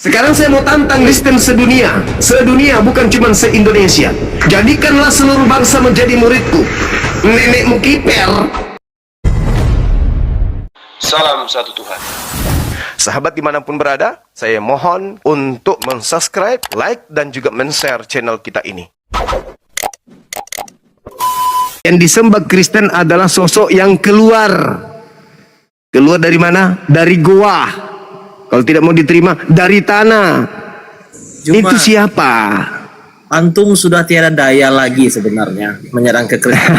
Sekarang saya mau tantang Kristen sedunia. Sedunia, bukan cuma se-Indonesia. Jadikanlah seluruh bangsa menjadi muridku. Nenekmu kiper. Salam satu Tuhan. Sahabat dimanapun berada, saya mohon untuk mensubscribe, like, dan juga men-share channel kita ini. Yang disembah Kristen adalah sosok yang keluar. Keluar dari mana? Dari goa. Kalau tidak mau diterima, dari tanah. Itu siapa? Antum sudah tiada daya lagi sebenarnya menyerang kekristenan.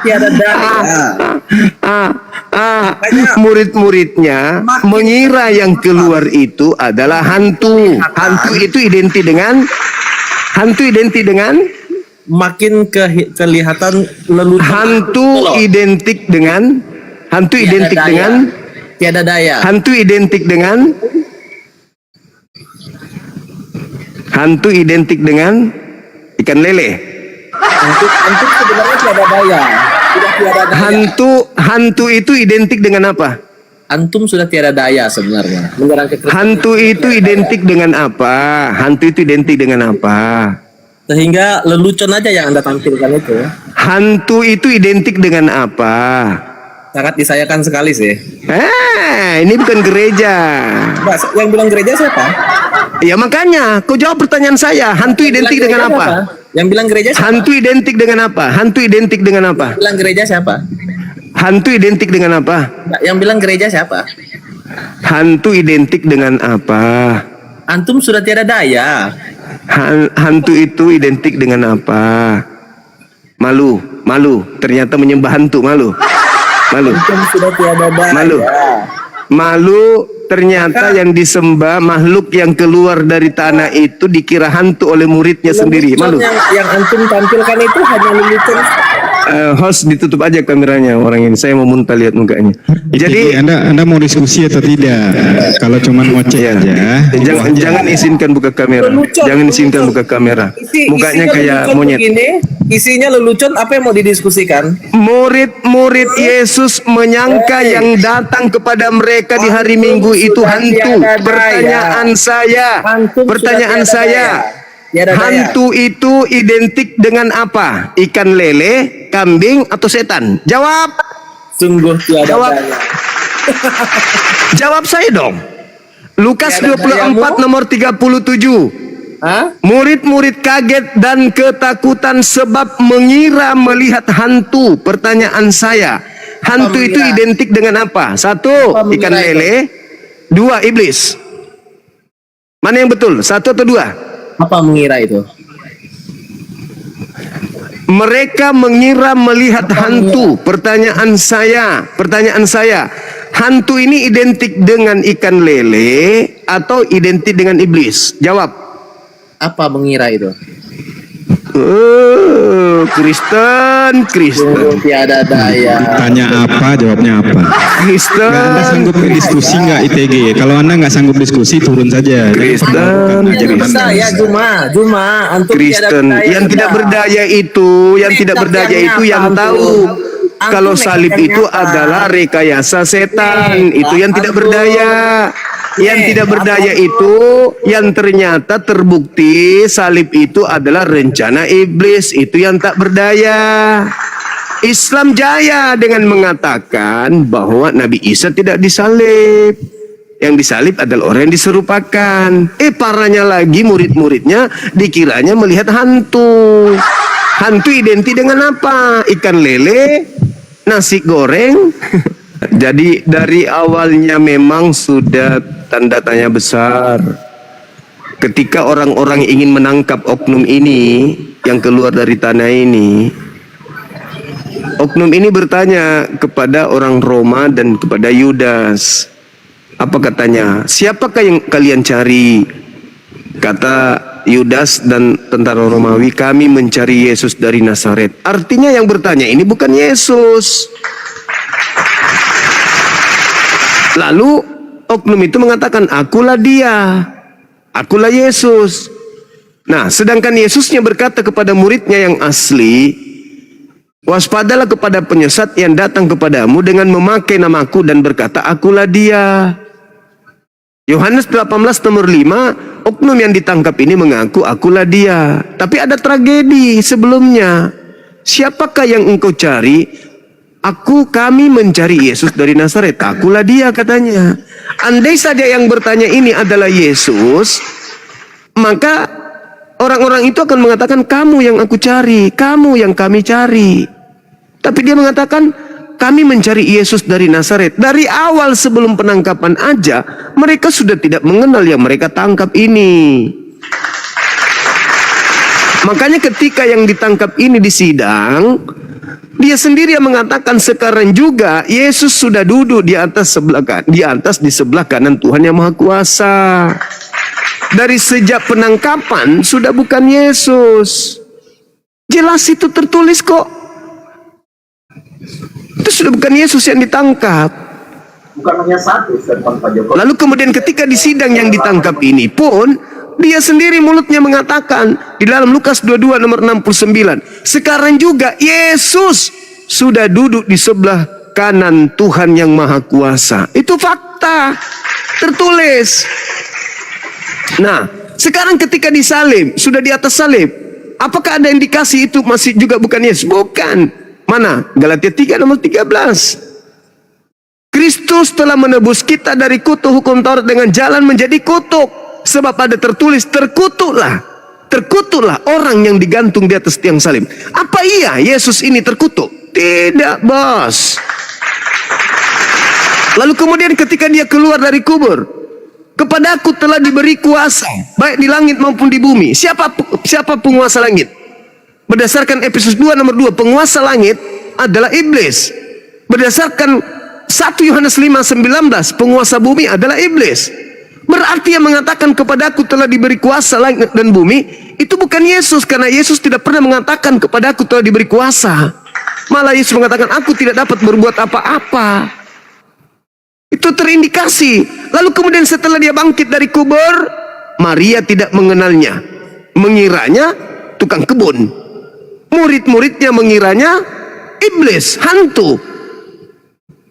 Tiada daya. Murid-muridnya mengira yang keluar itu adalah hantu. Hantu itu identik dengan Makin kelihatan lelucon. hantu identik dengan tiada daya. hantu identik dengan ikan lele. Antum sebenarnya tiada daya. Sudah tiada daya. Hantu itu identik dengan apa? Antum sudah tiada daya sebenarnya menyerang kekristenan. Hantu itu identik dengan apa? Hantu itu identik dengan apa? Sehingga lelucon aja yang Anda tampilkan itu Hantu itu identik dengan apa? sangat disayangkan sekali sih. Ini bukan gereja. Mbak, yang bilang gereja siapa? Ya makanya, kau jawab pertanyaan saya. Hantu identik dengan apa? Yang bilang gereja siapa? Hantu identik dengan apa? Hantu identik dengan apa? Yang bilang gereja siapa? Hantu identik dengan apa? Mbak, yang bilang gereja siapa? Hantu identik dengan apa? Antum sudah tiada daya. Hantu itu identik dengan apa? Malu. Ternyata menyembah hantu, malu. Antum sudah tiada daya. Malu. Ternyata yang disembah makhluk yang keluar dari tanah itu dikira hantu oleh muridnya sendiri. Malu. Yang antum tampilkan itu hanya lelucon. Host, ditutup aja kameranya orang ini. Saya mau muntah lihat mukanya. Jadi Anda mau diskusi atau tidak? Kalau cuma ngoceh aja. Jangan izinkan buka kamera. Jangan izinkan buka kamera. Mukanya kayak monyet. Isinya lelucon, apa yang mau didiskusikan? Murid-murid Yesus menyangka yang datang kepada mereka di hari Minggu itu hantu. Pertanyaan saya, hantu itu identik dengan apa? Ikan lele, kambing, atau setan? Jawab. Sungguh tiada daya. Jawab saya dong. Lukas Tiada 24 nomor 37. Murid-murid kaget dan ketakutan sebab mengira melihat hantu. Pertanyaan saya, hantu itu identik dengan apa? 1, ikan lele. 2, iblis. Mana yang betul? 1 atau 2? Apa mengira itu? Mereka mengira melihat hantu. Pertanyaan saya, hantu ini identik dengan ikan lele atau identik dengan iblis? Jawab. Apa mengira itu? Kristen. Tiada daya. Tanya apa, jawabnya apa. Kristen. Anda sanggup diskusi nggak ITG? Kalau Anda nggak sanggup diskusi, turun saja. Kristen. Saya Juma. Antum Kristen. Yang tidak berdaya itu, yang tahu. Kalau salib itu adalah rekayasa setan. Itu yang tidak berdaya. Yang tidak berdaya itu yang ternyata terbukti salib itu adalah rencana iblis. Itu yang tak berdaya. Islam jaya dengan mengatakan bahwa Nabi Isa tidak disalib. Yang disalib adalah orang yang diserupakan. Parahnya lagi murid-muridnya dikiranya melihat hantu. Hantu identik dengan apa? Ikan lele, nasi goreng. Jadi dari awalnya memang sudah tanda tanya besar. Ketika orang-orang ingin menangkap oknum ini yang keluar dari tanah ini, oknum ini bertanya kepada orang Roma dan kepada Yudas. Apa katanya? Siapakah yang kalian cari? Kata Yudas dan tentara Romawi, kami mencari Yesus dari Nazaret. Artinya yang bertanya ini bukan Yesus. Lalu oknum itu mengatakan, akulah dia, akulah Yesus. Nah, sedangkan Yesusnya berkata kepada muridnya yang asli, Waspadalah kepada penyesat yang datang kepadamu dengan memakai namaku dan berkata, akulah dia. Yohanes 18 nomor 5, oknum yang ditangkap ini mengaku, akulah dia. Tapi ada tragedi sebelumnya. Siapakah yang engkau cari? Kami mencari Yesus dari Nazaret. Akulah dia, katanya. Andai saja yang bertanya ini adalah Yesus, maka orang-orang itu akan mengatakan, kamu yang aku cari, kamu yang kami cari. Tapi dia mengatakan, kami mencari Yesus dari Nazaret. Dari awal sebelum penangkapan aja, mereka sudah tidak mengenal yang mereka tangkap ini. Makanya ketika yang ditangkap ini di sidang, dia sendiri yang mengatakan sekarang juga Yesus sudah duduk di atas di sebelah kanan Tuhan yang Maha Kuasa. Dari sejak penangkapan sudah bukan Yesus. Jelas itu tertulis kok. Itu sudah bukan Yesus yang ditangkap. Bukan hanya satu statement Pak Jokowi. Lalu kemudian ketika di sidang yang ditangkap ini pun, dia sendiri mulutnya mengatakan di dalam Lukas 22 nomor 69, sekarang juga Yesus sudah duduk di sebelah kanan Tuhan yang Maha Kuasa. Itu fakta, tertulis. Nah, sekarang ketika disalib, sudah di atas salib, apakah ada indikasi itu masih juga bukan Yesus? Bukan. Mana? Galatia 3 nomor 13. Kristus telah menebus kita dari kutuk hukum Taurat dengan jalan menjadi kutuk. Sebab ada tertulis, terkutuklah orang yang digantung di atas tiang salib. Apa iya Yesus ini terkutuk? Tidak, bos. Lalu kemudian ketika dia keluar dari kubur, kepadaku telah diberi kuasa, baik di langit maupun di bumi. Siapa penguasa langit? Berdasarkan Efesus 2 nomor 2, penguasa langit adalah iblis. Berdasarkan 1 Yohanes 5:19, penguasa bumi adalah iblis. Berarti yang mengatakan kepadaku telah diberi kuasa langit dan bumi, itu bukan Yesus, karena Yesus tidak pernah mengatakan kepadaku telah diberi kuasa. Malah Yesus mengatakan, aku tidak dapat berbuat apa-apa. Itu terindikasi. Lalu kemudian setelah dia bangkit dari kubur, Maria tidak mengenalnya, mengiranya tukang kebun. Murid-muridnya mengiranya iblis, hantu.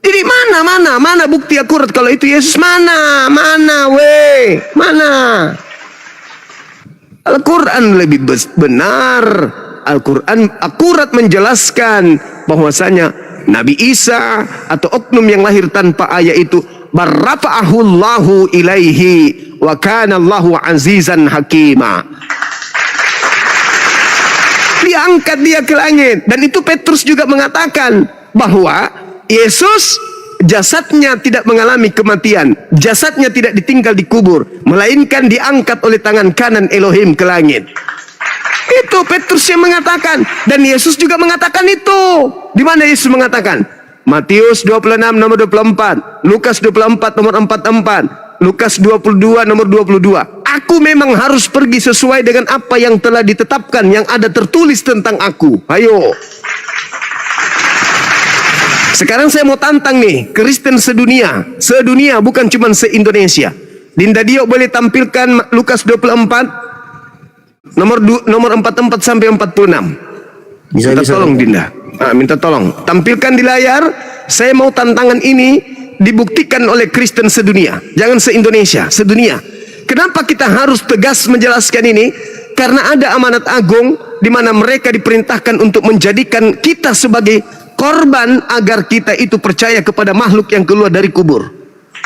Jadi mana bukti akurat kalau itu Yesus? Mana? Al-Quran lebih benar. Al-Quran akurat menjelaskan bahwasanya Nabi Isa atau oknum yang lahir tanpa ayah itu barrafa'ahullahu ilaihi wa kana Allahu azizan hakima. Diangkat dia ke langit. Dan itu Petrus juga mengatakan bahwa Yesus jasadnya tidak mengalami kematian, jasadnya tidak ditinggal di kubur, melainkan diangkat oleh tangan kanan Elohim ke langit. Itu Petrus yang mengatakan, dan Yesus juga mengatakan itu. Di mana Yesus mengatakan? Matius 26 nomor 24, Lukas 24 nomor 44, Lukas 22 nomor 22. Aku memang harus pergi sesuai dengan apa yang telah ditetapkan, yang ada tertulis tentang aku. Ayo. Sekarang saya mau tantang nih, Kristen sedunia. Sedunia, bukan cuma se-Indonesia. Dinda Dio boleh tampilkan Lukas 24 nomor 44 sampai 46. Minta tolong Dinda. Minta tolong. Tampilkan di layar. Saya mau tantangan ini dibuktikan oleh Kristen sedunia. Jangan se-Indonesia, sedunia. Kenapa kita harus tegas menjelaskan ini? Karena ada amanat agung di mana mereka diperintahkan untuk menjadikan kita sebagai korban agar kita itu percaya kepada makhluk yang keluar dari kubur.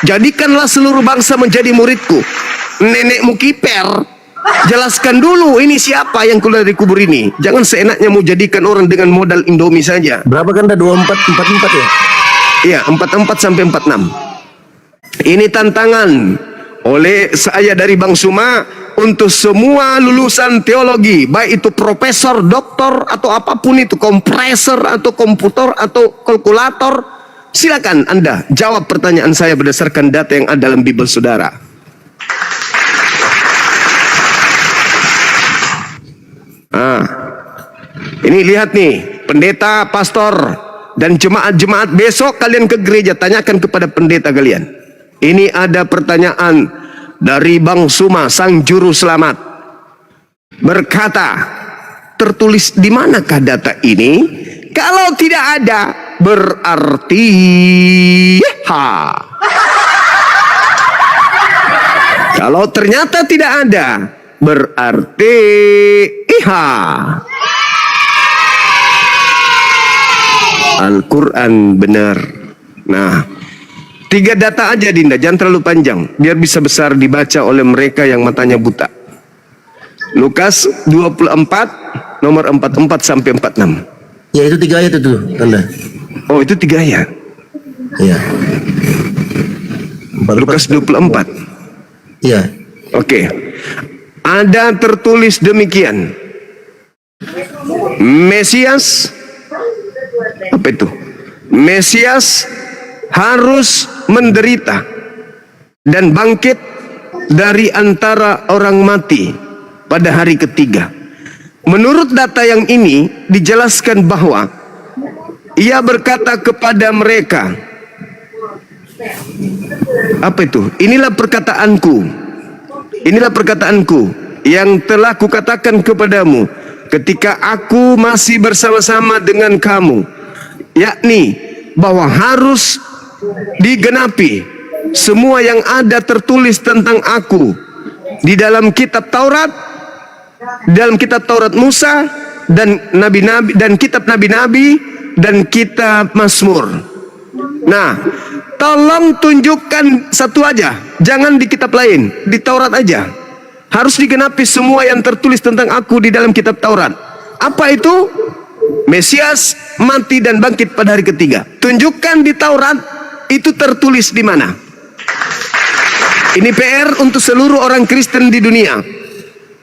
Jadikanlah seluruh bangsa menjadi muridku. Nenekmu kiper, jelaskan dulu ini siapa yang keluar dari kubur ini. Jangan seenaknya mau jadikan orang dengan modal Indomie saja. Berapa ganda? 24, 44 ya? Iya, 44 sampai 46. Ini tantangan oleh saya dari Bang Suma untuk semua lulusan teologi, baik itu profesor, doktor atau apapun itu, kompresor atau komputer atau kalkulator, silakan Anda jawab pertanyaan saya berdasarkan data yang ada dalam Bible saudara. Ini lihat nih, pendeta, pastor dan jemaat-jemaat, besok kalian ke gereja, tanyakan kepada pendeta kalian. Ini ada pertanyaan dari Bang Suma, sang juru selamat. Berkata, tertulis di manakah data ini? Kalau tidak ada, berarti Kalau ternyata tidak ada, berarti Al-Quran benar. Nah, 3 data aja Dinda, jangan terlalu panjang, biar bisa besar dibaca oleh mereka yang matanya buta. Lukas 24, nomor 44 sampai 46. Ya itu 3 ayat itu, Tanda. Oh, itu 3 ayat. Iya. Lukas 24. Iya. Oke. Ada tertulis demikian. Mesias, apa itu? Mesias harus menderita dan bangkit dari antara orang mati pada hari ketiga. Menurut data yang ini dijelaskan bahwa ia berkata kepada mereka, apa itu? Inilah perkataanku yang telah kukatakan kepadamu ketika aku masih bersama-sama dengan kamu, yakni bahwa harus digenapi semua yang ada tertulis tentang aku di dalam kitab Taurat, dalam kitab Taurat Musa dan nabi-nabi dan kitab nabi-nabi dan kitab Mazmur. Nah, tolong tunjukkan satu aja, jangan di kitab lain, di Taurat aja. Harus digenapi semua yang tertulis tentang aku di dalam kitab Taurat. Apa itu? Mesias mati dan bangkit pada hari ketiga. Tunjukkan di Taurat itu tertulis di mana. Ini PR untuk seluruh orang Kristen di dunia.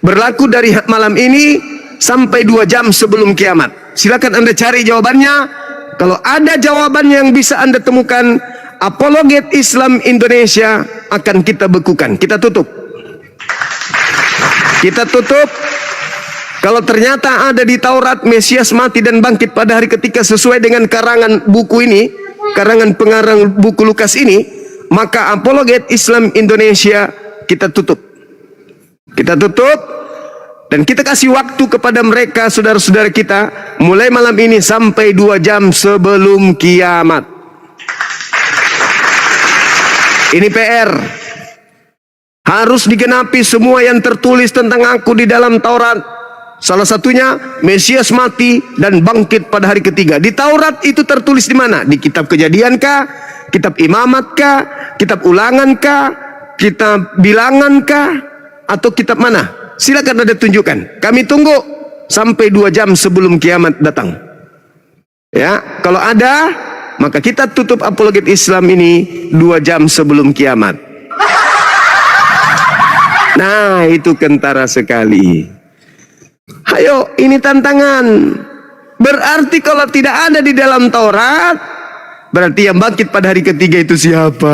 Berlaku dari malam ini sampai 2 jam sebelum kiamat. Silakan Anda cari jawabannya. Kalau ada jawabannya yang bisa Anda temukan, Apologet Islam Indonesia akan kita bekukan. Kita tutup. Kalau ternyata ada di Taurat Mesias mati dan bangkit pada hari ketiga sesuai dengan karangan buku ini, karangan pengarang buku Lukas ini, maka Apologet Islam Indonesia kita tutup. Dan kita kasih waktu kepada mereka, saudara-saudara kita, mulai malam ini sampai 2 jam sebelum kiamat. Ini PR. Harus digenapi semua yang tertulis tentang aku di dalam Taurat. Salah satunya Mesias mati dan bangkit pada hari ketiga. Di Taurat itu tertulis di mana? Di kitab Kejadian kah? Kitab Imamat kah? Kitab Ulangan kah? Kitab Bilangan kah? Atau kitab mana? Silakan Anda tunjukkan. Kami tunggu sampai 2 jam sebelum kiamat datang. Ya, kalau ada, maka kita tutup Apologet Islam ini 2 jam sebelum kiamat. Nah, itu kentara sekali. Ayo, ini tantangan. Berarti kalau tidak ada di dalam Taurat, berarti yang bangkit pada hari ketiga itu siapa?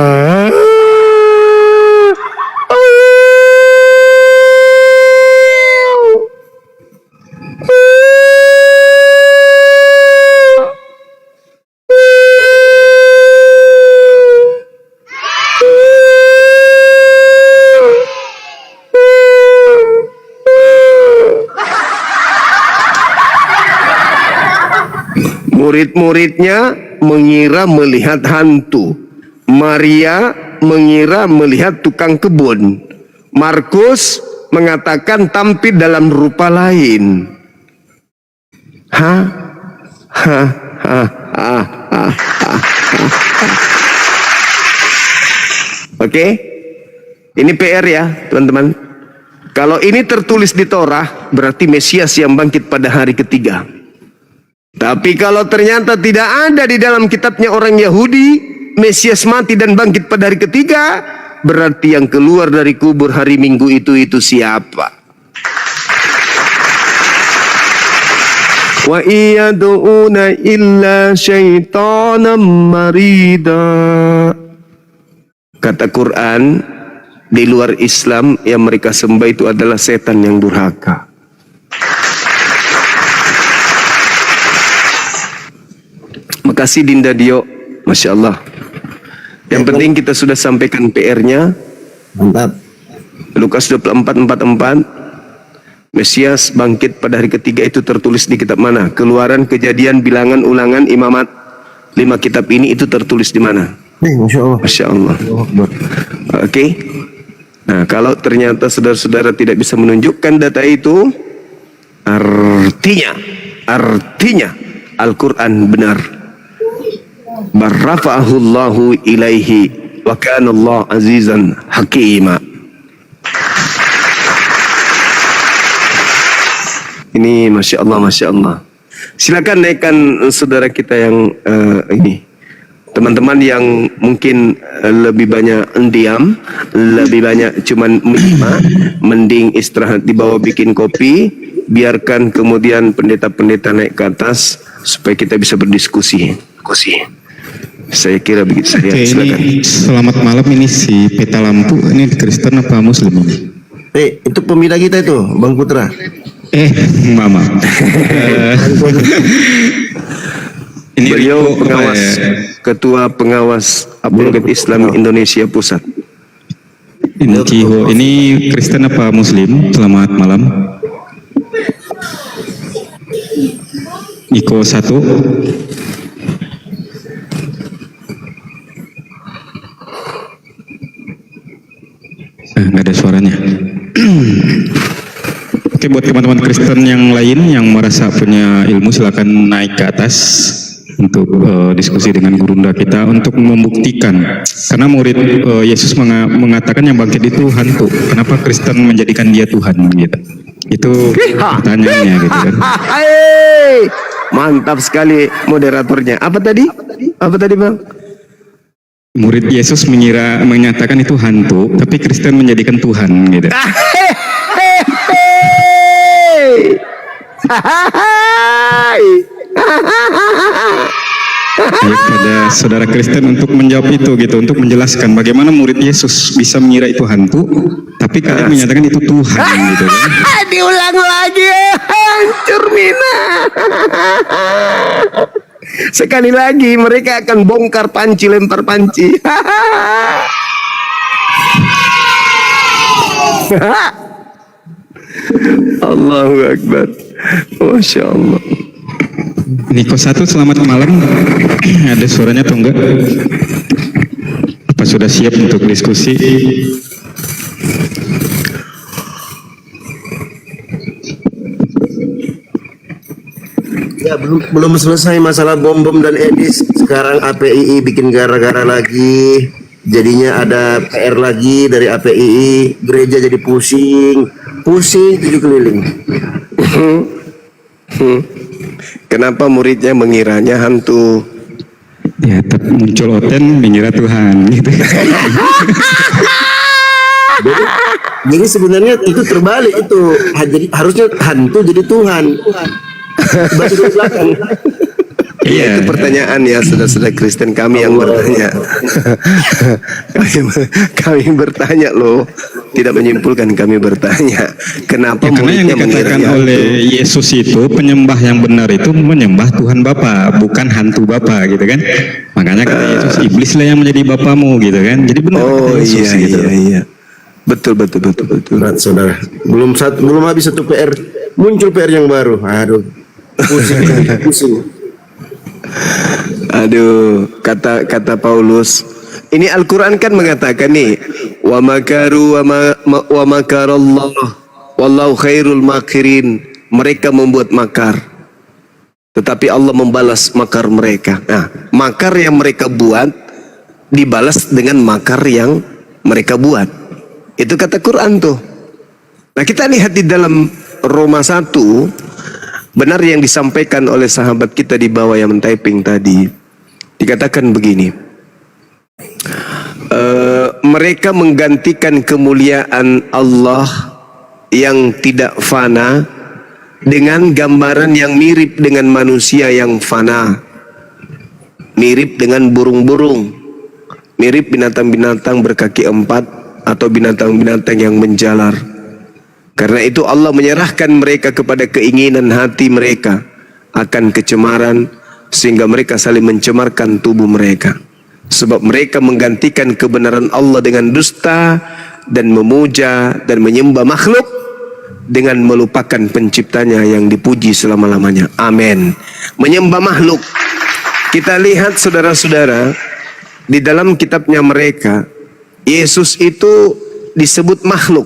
Murid-muridnya mengira melihat hantu. Maria mengira melihat tukang kebun. Markus mengatakan tampil dalam rupa lain. Oke? Ini PR ya, teman-teman. Kalau ini tertulis di Torah, berarti Mesias yang bangkit pada hari ketiga. Tapi kalau ternyata tidak ada di dalam kitabnya orang Yahudi, Mesias mati dan bangkit pada hari ketiga, berarti yang keluar dari kubur hari Minggu itu siapa? Wa iyad'una illa syaitanan marida. Kata Quran, di luar Islam yang mereka sembah itu adalah setan yang durhaka. Makasih Dinda Dio, Masya Allah. Yang penting kita sudah sampaikan PR-nya. Mantap. Lukas 24:44, Mesias bangkit pada hari ketiga itu tertulis di kitab mana? Keluaran, Kejadian, Bilangan, Ulangan, Imamat. 5 kitab ini itu tertulis di mana? Masya Allah. Masya Allah. Oke. Nah, kalau ternyata saudara-saudara tidak bisa menunjukkan data itu, artinya Al-Quran benar. Barrafa'ahullahu ilaihi wa kana Allah azizan hakima. Ini Masya Allah, Masya Allah. Silakan naikkan saudara kita yang ini. Teman-teman yang mungkin lebih banyak diam, lebih banyak cuman menyimak, mending istirahat di bawah bikin kopi, biarkan kemudian pendeta-pendeta naik ke atas supaya kita bisa berdiskusi. Saya kira begitu saja. Oke, Silakan. ini selamat malam, ini si Peta Lampu, ini Kristen apa Muslim ini? Itu pembina kita itu, Bang Putra. Mama. Ini Beliau Riko, pengawas, ketua pengawas Apologet Islam Indonesia Pusat. Ini Ciho, ini Kristen apa Muslim? Selamat malam. Iko 1. Nggak ada suaranya. Oke, buat teman-teman Kristen yang lain yang merasa punya ilmu, silakan naik ke atas untuk diskusi dengan gurunda kita untuk membuktikan. Karena murid Yesus mengatakan yang bangkit itu hantu. Kenapa Kristen menjadikan dia Tuhan gitu? Itu pertanyaannya gitu kan. Mantap sekali moderatornya. Apa tadi? Bang? Murid Yesus menyatakan itu hantu, tapi Kristen menjadikan Tuhan gitu. Ayo pada saudara Kristen untuk menjawab itu gitu, untuk menjelaskan bagaimana murid Yesus bisa mengira itu hantu, tapi kalian menyatakan itu Tuhan gitu kan. Diulang lagi, hancur Mina. Sekali lagi mereka akan bongkar panci, lempar panci. Allahu Akbar. Masya Allah. Niko 1, selamat malam. Ada suaranya atau enggak? Apa sudah siap untuk diskusi? Ya, belum selesai masalah bom dan Edis. Sekarang APII bikin gara-gara lagi. Jadinya ada PR lagi dari APII. Gereja jadi pusing 7 keliling. Kenapa muridnya mengiranya hantu? Ya, muncul Oten mengira Tuhan gitu. Jadi sebenarnya itu terbalik itu. Jadi harusnya hantu jadi Tuhan. Baca dari belakang. Iya, itu pertanyaan ya saudara-saudara Kristen kami yang bertanya. kami bertanya loh, tidak menyimpulkan, kami bertanya. Kenapa Ya, karena yang muridnya dikatakan mengiranya oleh hantu? Yesus itu penyembah yang benar itu menyembah Tuhan Bapa, bukan hantu Bapa gitu kan. Makanya kata Yesus, iblislah yang menjadi bapamu gitu kan. Jadi benar Oh kata Yesus iya, gitu. iya. Betul. Berat, saudara. Belum habis satu PR, muncul PR yang baru. Aduh. Pusing. Aduh, kata Paulus. Ini Al-Quran kan mengatakan nih, wa makaru wa makarallah wallahu khairul makirin. Mereka membuat makar, tetapi Allah membalas makar mereka. Nah, makar yang mereka buat dibalas dengan makar yang mereka buat. Itu kata Quran tuh. Nah, kita lihat di dalam Roma 1, benar yang disampaikan oleh sahabat kita di bawah yang men-typing tadi. Dikatakan begini, mereka menggantikan kemuliaan Allah yang tidak fana dengan gambaran yang mirip dengan manusia yang fana, mirip dengan burung-burung, mirip binatang-binatang berkaki 4 atau binatang-binatang yang menjalar. Karena itu Allah menyerahkan mereka kepada keinginan hati mereka akan kecemaran, sehingga mereka saling mencemarkan tubuh mereka. Sebab mereka menggantikan kebenaran Allah dengan dusta dan memuja dan menyembah makhluk dengan melupakan penciptanya yang dipuji selama-lamanya. Amin. Menyembah makhluk. Kita lihat saudara-saudara, di dalam kitabnya mereka, Yesus itu disebut makhluk.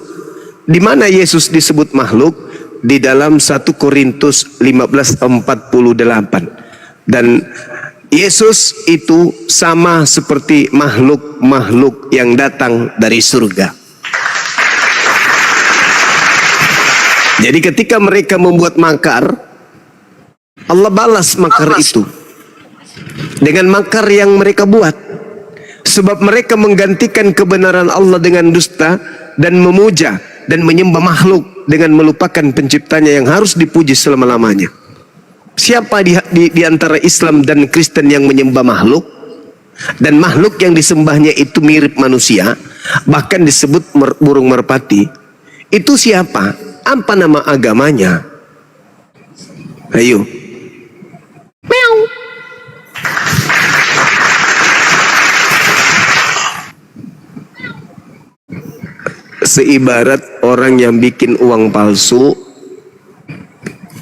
Di mana Yesus disebut makhluk? Di dalam 1 Korintus 15:48. Dan Yesus itu sama seperti makhluk-makhluk yang datang dari surga. Jadi ketika mereka membuat makar, Allah balas makar itu dengan makar yang mereka buat. Sebab mereka menggantikan kebenaran Allah dengan dusta dan memuja dan menyembah makhluk dengan melupakan penciptanya yang harus dipuji selama-lamanya. Siapa di antara Islam dan Kristen yang menyembah makhluk? Dan makhluk yang disembahnya itu mirip manusia, bahkan disebut burung merpati. Itu siapa? Apa nama agamanya? Ayo. Meow. Seibarat orang yang bikin uang palsu,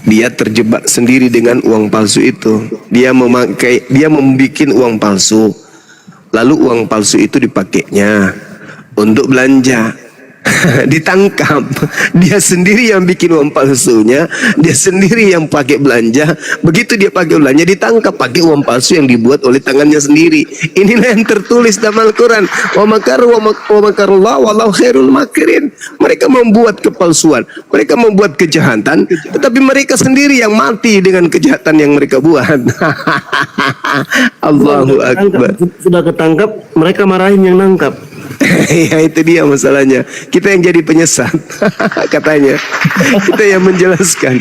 dia terjebak sendiri dengan uang palsu itu. Dia membuat uang palsu, lalu uang palsu itu dipakainya untuk belanja. Ditangkap, dia sendiri yang bikin uang palsunya, dia sendiri yang pakai belanja. Begitu dia pakai belanja, ditangkap pakai uang palsu yang dibuat oleh tangannya sendiri. Inilah yang tertulis dalam Al-Quran. Wa makaru wa makarullah wallahu khairul makirin. Mereka membuat kepalsuan, mereka membuat kejahatan, tetapi mereka sendiri yang mati dengan kejahatan yang mereka buat. Allahu Akbar. Sudah ketangkap, mereka marahin yang nangkap. Ya itu dia masalahnya. Kita yang jadi penyesat katanya. Kita yang menjelaskan.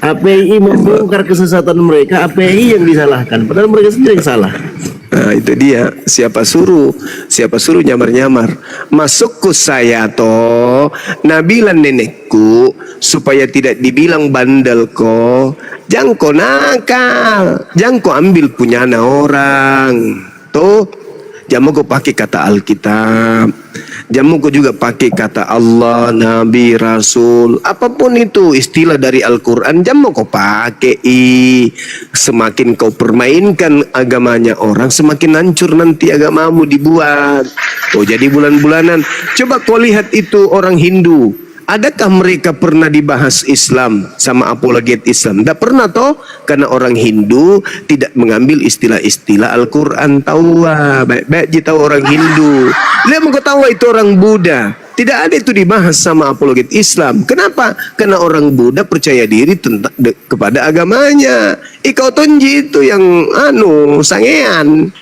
API membongkar kesesatan mereka, API yang disalahkan, padahal mereka sendiri yang salah. Nah itu dia. Siapa suruh nyamar-nyamar. Masukku saya toh nabilan nenekku supaya tidak dibilang bandel ko. Jangan ko nakal, jangan ko ambil punya anak orang. Tuh, jamu kau pakai kata Alkitab, jamu kau juga pakai kata Allah, Nabi, Rasul, apapun itu istilah dari Al-Quran, jamu kau pakai. Semakin kau permainkan agamanya orang, semakin hancur nanti agamamu dibuat. Oh jadi bulan-bulanan. Coba kau lihat itu orang Hindu. Adakah mereka pernah dibahas Islam sama apologet Islam? Tidak pernah toh, karena orang Hindu tidak mengambil istilah-istilah Al-Quran. Tahu baik-baik tahu orang Hindu. Lihat mau tahu itu orang Buddha. Tidak ada itu dibahas sama apologet Islam. Kenapa? Karena orang Buddha percaya diri kepada agamanya. Ikau tonji itu yang sangean.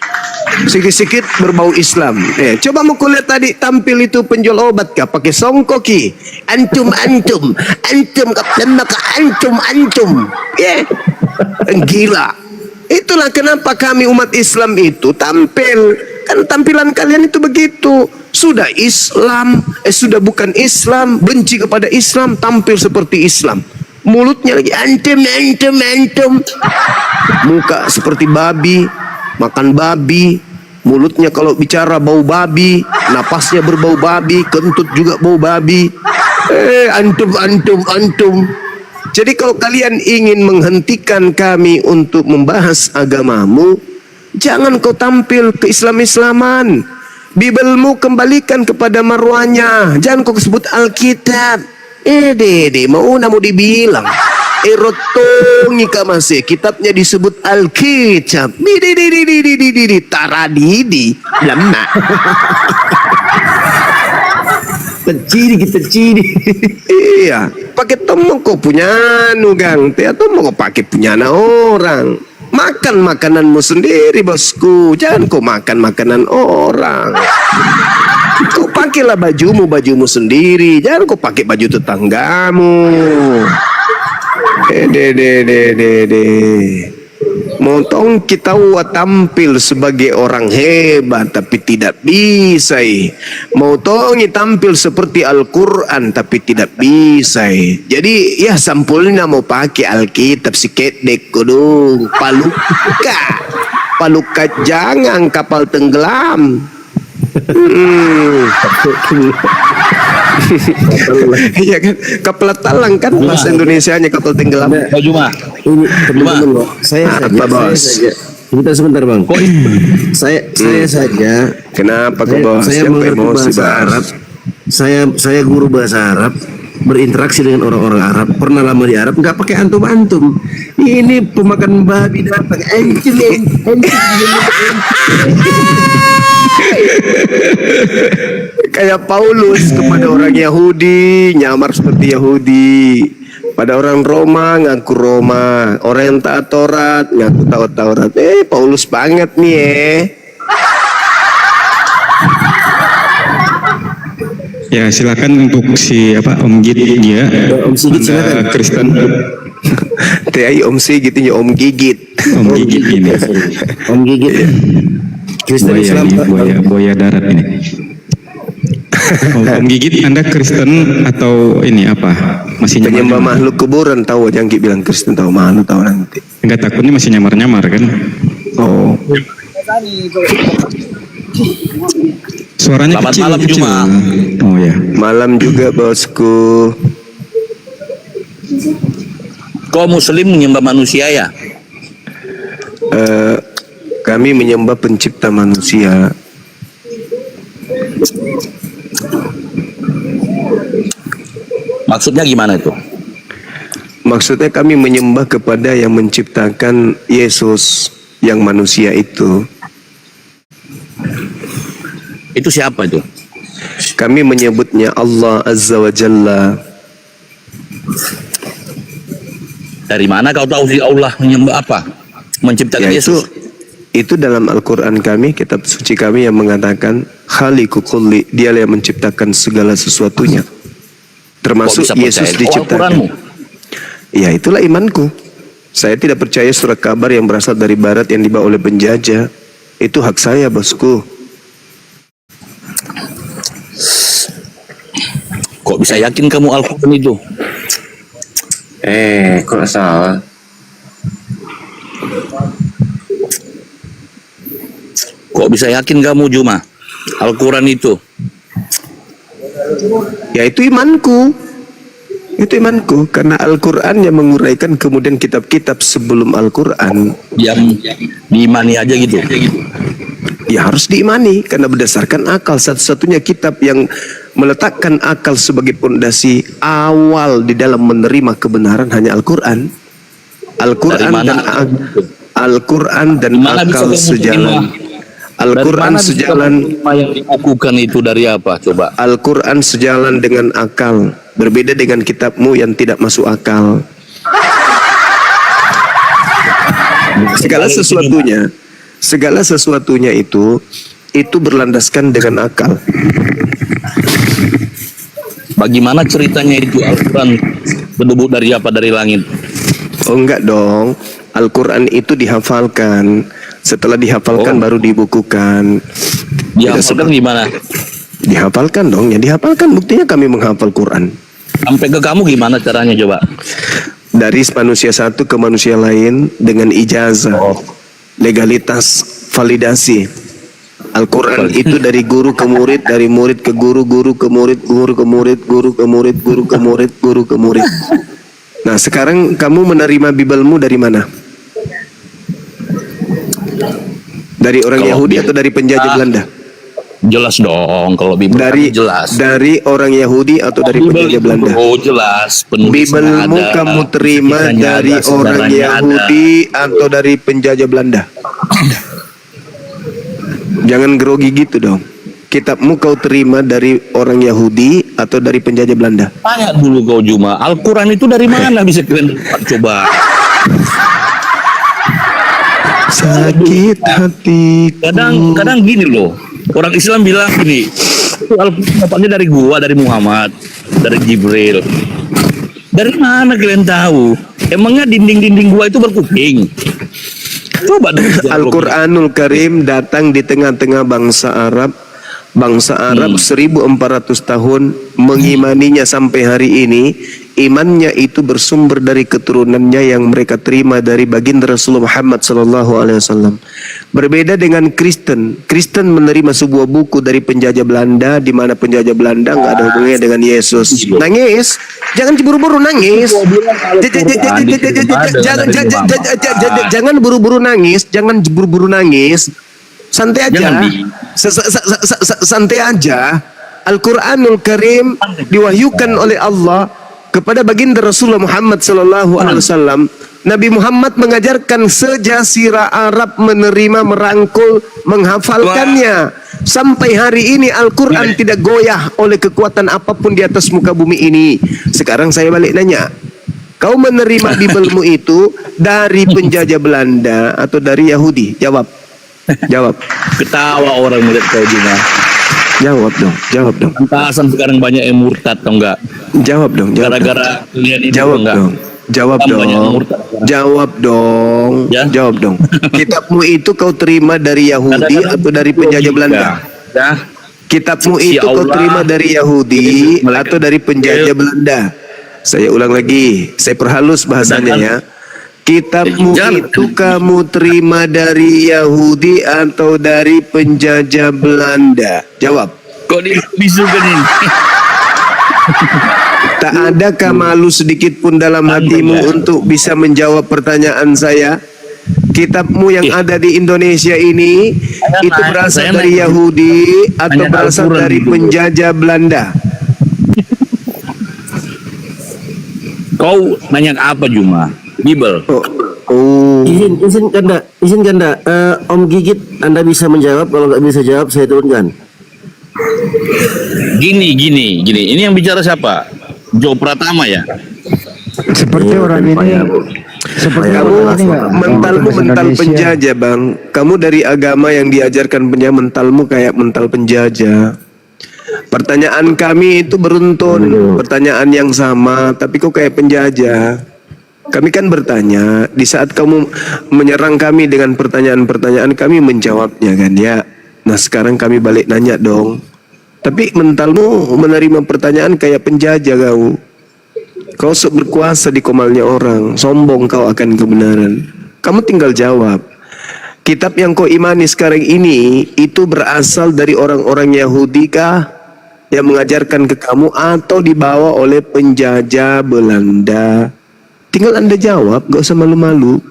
Sikit-sikit berbau Islam. Coba mau kulihat tadi tampil itu penjual obat kah pakai songkoki. Antum kapten maka antum. Gila. Itulah kenapa kami umat Islam itu tampil. Kan tampilan kalian itu begitu. Sudah Islam, sudah bukan Islam, benci kepada Islam, tampil seperti Islam. Mulutnya lagi antum. Muka seperti babi, makan babi. Mulutnya kalau bicara bau babi, napasnya berbau babi, kentut juga bau babi. Antum. Jadi kalau kalian ingin menghentikan kami untuk membahas agamamu, jangan kau tampil ke Islam-Islaman. Bibelmu kembalikan kepada marwahnya. Jangan kau sebut Alkitab. Mau dibilang. Erotongi masih kitabnya disebut Alkitab. Taradidi. Lama. Terciri. Iya. Pakai tomong kau punya nugang. Atau mau pakai punya anak orang. Makan makananmu sendiri bosku. Jangan kau makan makanan orang. Kau pakailah bajumu sendiri. Jangan kau pakai baju tetanggamu. Motong kita tampil sebagai orang hebat tapi tidak bisa. Motong tampil seperti Al-Quran tapi tidak bisa. Jadi ya sampulnya mau pakai Alkitab sikit dek kudu paluka jangan kapal tenggelam. Iya kan? Kapal talang kan bahasa Indonesianya kapal tenggelam. Oh, Juma. Ini teman-teman loh, Apa, Bos? Sebentar bang. Saya saja. Kenapa kau bawa Saya siapa mengerti emosi bahasa Bang? Arab. Saya guru bahasa Arab, berinteraksi dengan orang-orang Arab, pernah lama di Arab, nggak pakai antum-antum. Ini pemakan babi datang, Kayak Paulus kepada orang Yahudi nyamar seperti Yahudi, pada orang Roma ngaku Roma, orang yang taat Taurat ngaku taat Taurat. Paulus banget nih. Ya silakan untuk si Om Git ya. Om Sigit silakan. Anda Kristen. TI Om Sigit ini Om Gigit. Om Gigit ini. Om Gigit. Kristen Buaya Islam. ini, buaya darat ini. Om Gigit, Anda Kristen atau ini apa? Masih Penyembah nyamar-nyamar? makhluk kuburan tahu jangan bilang Kristen tahu mana tahu nanti. Enggak, takutnya masih nyamar-nyamar kan? Oh. Suaranya Selamat kecil, malam, kecil. Juma. Oh ya. Malam juga bosku. Kau Muslim menyembah manusia ya? Kami menyembah pencipta manusia. Maksudnya gimana itu? Maksudnya kami menyembah kepada yang menciptakan Yesus yang manusia itu. Itu siapa itu? Kami menyebutnya Allah Azza wa Jalla. Dari mana kau tahu si Allah menyembah apa? Menciptakan Yaitu Yesus. itu dalam Al-Quran kami, kitab suci kami yang mengatakan Khaliqu kulli, dialah yang menciptakan segala sesuatunya. Termasuk Kok bisa Yesus percaya? diciptakan. Al-Quranmu? Ya itulah imanku. Saya tidak percaya surat kabar yang berasal dari barat yang dibawa oleh penjajah. Itu hak saya bosku. Kok bisa yakin kamu Al-Quran itu? Kok salah? Kok bisa yakin kamu Juma? Al-Quran itu? Ya itu imanku. Itu imanku. Karena Al-Quran yang menguraikan kemudian kitab-kitab sebelum Al-Quran. Yang diimani aja gitu? Ya harus diimani. Karena berdasarkan akal. Satu-satunya kitab yang meletakkan akal sebagai pondasi awal di dalam menerima kebenaran hanya Al-Quran. Al-Quran dan Al-Quran dan Dimana bisa akal kamu sejalan. Al-Quran sejalan. Yang dibukukan itu dari apa? Coba. Al-Quran sejalan dengan akal. Berbeda dengan kitabmu yang tidak masuk akal. Segala sesuatunya itu berlandaskan dengan akal. Bagaimana ceritanya itu Al-Quran berdebut dari apa? Dari langit? Oh enggak dong. Al-Quran itu dihafalkan. Setelah dihafalkan baru dibukukan. Dihafalkan gimana? Dihafalkan dong. Ya dihafalkan. Buktinya kami menghafal Quran. Sampai ke kamu gimana caranya coba? Dari manusia satu ke manusia lain dengan ijazah. Legalitas, validasi. Al-Quran itu dari guru ke murid, dari murid ke guru, guru ke murid, guru ke murid, guru ke murid, guru ke murid, guru ke murid. Nah sekarang kamu menerima Bibelmu dari mana? Dari orang Kalau Yahudi atau dari penjajah Belanda? Jelas dong kalau Bible Dari jelas. dari orang Yahudi atau dari penjajah Belanda? Oh jelas. Bibelmu kamu terima dari orang Yahudi atau dari penjajah Belanda? Jangan grogi gitu dong. Kitabmu kau terima dari orang Yahudi atau dari penjajah Belanda? Tanya dulu kau Juma. Al-Quran itu dari mana bisa kalian coba? Sakit hati. Kadang gini loh. Orang Islam bilang gini. Itu Al-Quran dapatnya dari gua, dari Muhammad, dari Jibril. Dari mana kalian tahu? Emangnya dinding-dinding gua itu berkuping? Coba deh. Al-Quranul Karim datang di tengah-tengah bangsa Arab. Bangsa Arab 1400 tahun mengimaninya sampai hari ini. imannya itu bersumber dari keturunannya yang mereka terima dari baginda Rasulullah Muhammad SAW. Berbeda dengan Kristen. Kristen menerima sebuah buku dari penjajah Belanda, di mana penjajah Belanda nggak ada hubungannya dengan Yesus. Nangis, jangan buru-buru nangis. Jangan buru-buru nangis, jangan buru-buru nangis. Santai aja. Santai aja. Al-Quranul Karim diwahyukan oleh Allah kepada baginda Rasulullah Muhammad SAW. Nabi Muhammad mengajarkan sejazirah Arab menerima, merangkul, menghafalkannya. Sampai hari ini Al-Quran tidak goyah oleh kekuatan apapun di atas muka bumi ini. Sekarang saya balik nanya, kau menerima Bibelmu itu dari penjajah Belanda atau dari Yahudi? Jawab. Jawab. Ketawa orang melihat kau Juma. Jawab dong. Pantasan sekarang banyak yang murtad atau enggak? Jawab dong. Gara-gara kalian ini Jawab enggak? dong. Jawab Kan banyak yang dong. murtad. Jawab dong. Ya? Jawab dong. Kitabmu itu kau terima dari Yahudi atau dari penjajah Belanda? Ya. Kitabmu Si itu kau Allah. terima dari Yahudi atau dari penjajah Belanda? Saya ulang lagi. Saya perhalus bahasanya ya. Kitabmu Jangan. itu kamu terima dari Yahudi atau dari penjajah Belanda? Jawab. Kok dibisukan ini? Tak adakah malu sedikit pun dalam hatimu untuk bisa menjawab pertanyaan saya? Kitabmu yang ada di Indonesia ini itu berasal dari Yahudi atau nanya berasal Al-Quran dari gitu. penjajah Belanda? Kau nanya apa Juma? Bibel. Oh. Izin Ganda, Om Gigit, Anda bisa menjawab. Kalau nggak bisa jawab, saya turunkan. Gini. Ini yang bicara siapa? Jo Pratama ya? Seperti orang ini, seperti Kamu orang ini nggak? mentalmu Bahasa mental Indonesia. penjajah, Bang. Kamu dari agama yang diajarkan penjajah, mentalmu kayak mental penjajah. Pertanyaan kami itu beruntun, pertanyaan yang sama, tapi kok kayak penjajah. Kami kan bertanya, di saat kamu menyerang kami dengan pertanyaan-pertanyaan, kami menjawabnya kan ya. Nah sekarang kami balik nanya dong. Tapi mentalmu menerima pertanyaan kayak penjajah kau. Kau sok berkuasa di komalnya orang, sombong kau akan kebenaran. Kamu tinggal jawab. Kitab yang kau imani sekarang ini itu berasal dari orang-orang Yahudi kah yang mengajarkan ke kamu atau dibawa oleh penjajah Belanda? Tinggal Anda jawab, gak usah malu-malu.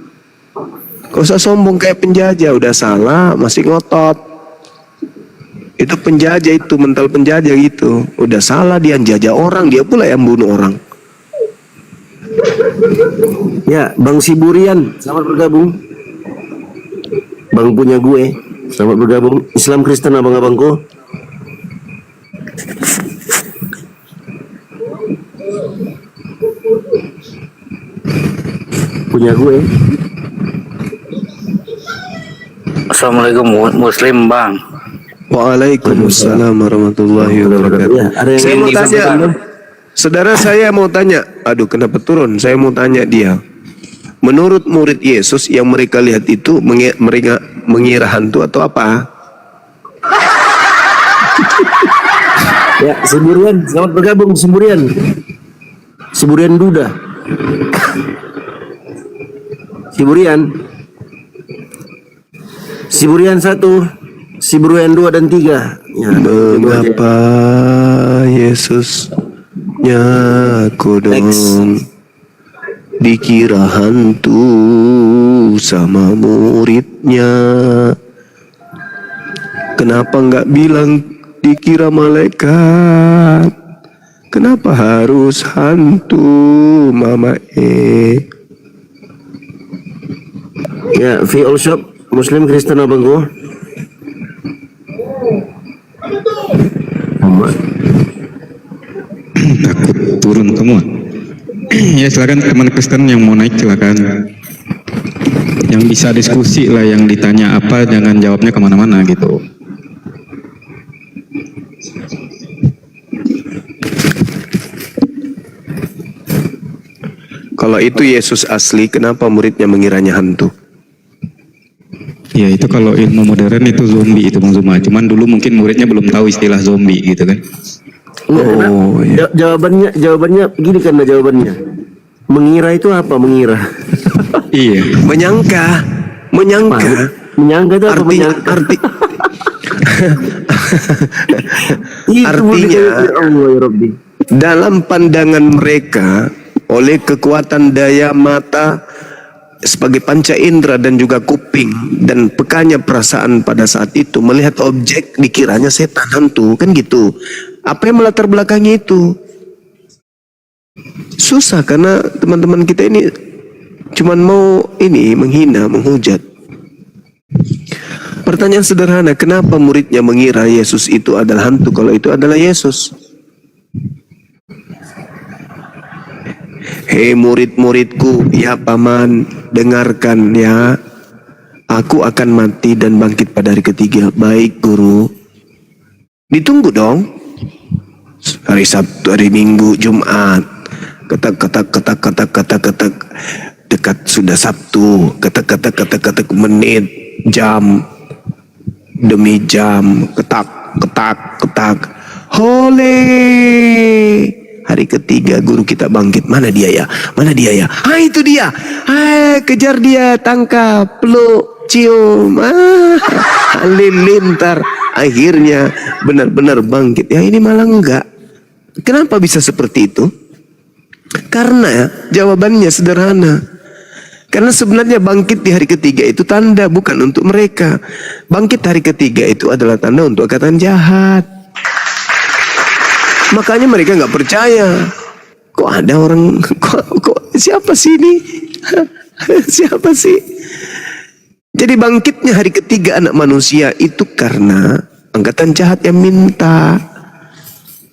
Gak usah sombong kayak penjajah, udah salah masih ngotot. Itu penjajah, itu mental penjajah gitu. Udah salah dia jajah orang, dia pula yang bunuh orang. Ya, Bang Siburian, selamat bergabung. Bang punya gue, selamat bergabung. Islam Kristen abang-abangku. Punya gue. Assalamualaikum Muslim Bang. Waalaikumsalam warahmatullahi wabarakatuh. Ya, ada yang Saya mau ingin tanya, disampaikan? saudara saya mau tanya. Aduh, kenapa turun? Saya mau tanya dia. Menurut murid Yesus yang mereka lihat itu mereka mengira hantu atau apa? Ya, Siburian, selamat bergabung Siburian. Siburian Duda. Siburian 1, Siburian 2 dan 3. Ya, Mengapa Yesusnya kodong dikira hantu sama muridnya? Kenapa nggak bilang dikira malaikat? Kenapa harus hantu, Mama Ya, V All Shop, Muslim Kristen abangku. Takut turun semua. Ya silakan teman Kristen yang mau naik silakan. Yang bisa diskusi lah, yang ditanya apa jangan jawabnya kemana-mana gitu. Kalau itu Yesus asli, kenapa muridnya mengiranya hantu? Ya itu kalau ilmu modern itu zombie itu Bang Zuma. Cuman dulu mungkin muridnya belum tahu istilah zombie gitu kan. Oh, iya. Jawabannya gini karena jawabannya. Mengira itu apa? Mengira. Iya. Menyangka. Menyangka itu apa? Artinya, Menyangka. Itu artinya, ya Allah ya Rabbi. dalam pandangan mereka oleh kekuatan daya mata sebagai panca indera dan juga kuping dan pekanya perasaan pada saat itu melihat objek dikiranya setan, hantu, kan gitu. Apa yang melatar belakangnya itu? Susah karena teman-teman kita ini cuman mau ini menghina, menghujat. Pertanyaan sederhana, kenapa muridnya mengira Yesus itu adalah hantu kalau itu adalah Yesus? Hei murid-muridku, ya paman, dengarkan ya. Aku akan mati dan bangkit pada hari ketiga. Baik guru. Ditunggu dong. Hari Sabtu, hari Minggu, Jumat. Ketak. Dekat sudah Sabtu. Ketak menit, jam demi jam. Ketak. Hole. Hari ketiga guru kita bangkit. Mana dia ya? Ah, itu dia. Kejar dia, tangkap, peluk, cium. Halilintar. Akhirnya benar-benar bangkit. Ya ini malah enggak. Kenapa bisa seperti itu? Karena jawabannya sederhana. Karena sebenarnya bangkit di hari ketiga itu tanda bukan untuk mereka. Bangkit hari ketiga itu adalah tanda untuk angkatan jahat. Makanya mereka nggak percaya. Kok ada orang, kok siapa sih ini? Siapa sih? Jadi bangkitnya hari ketiga anak manusia itu karena angkatan jahat yang minta.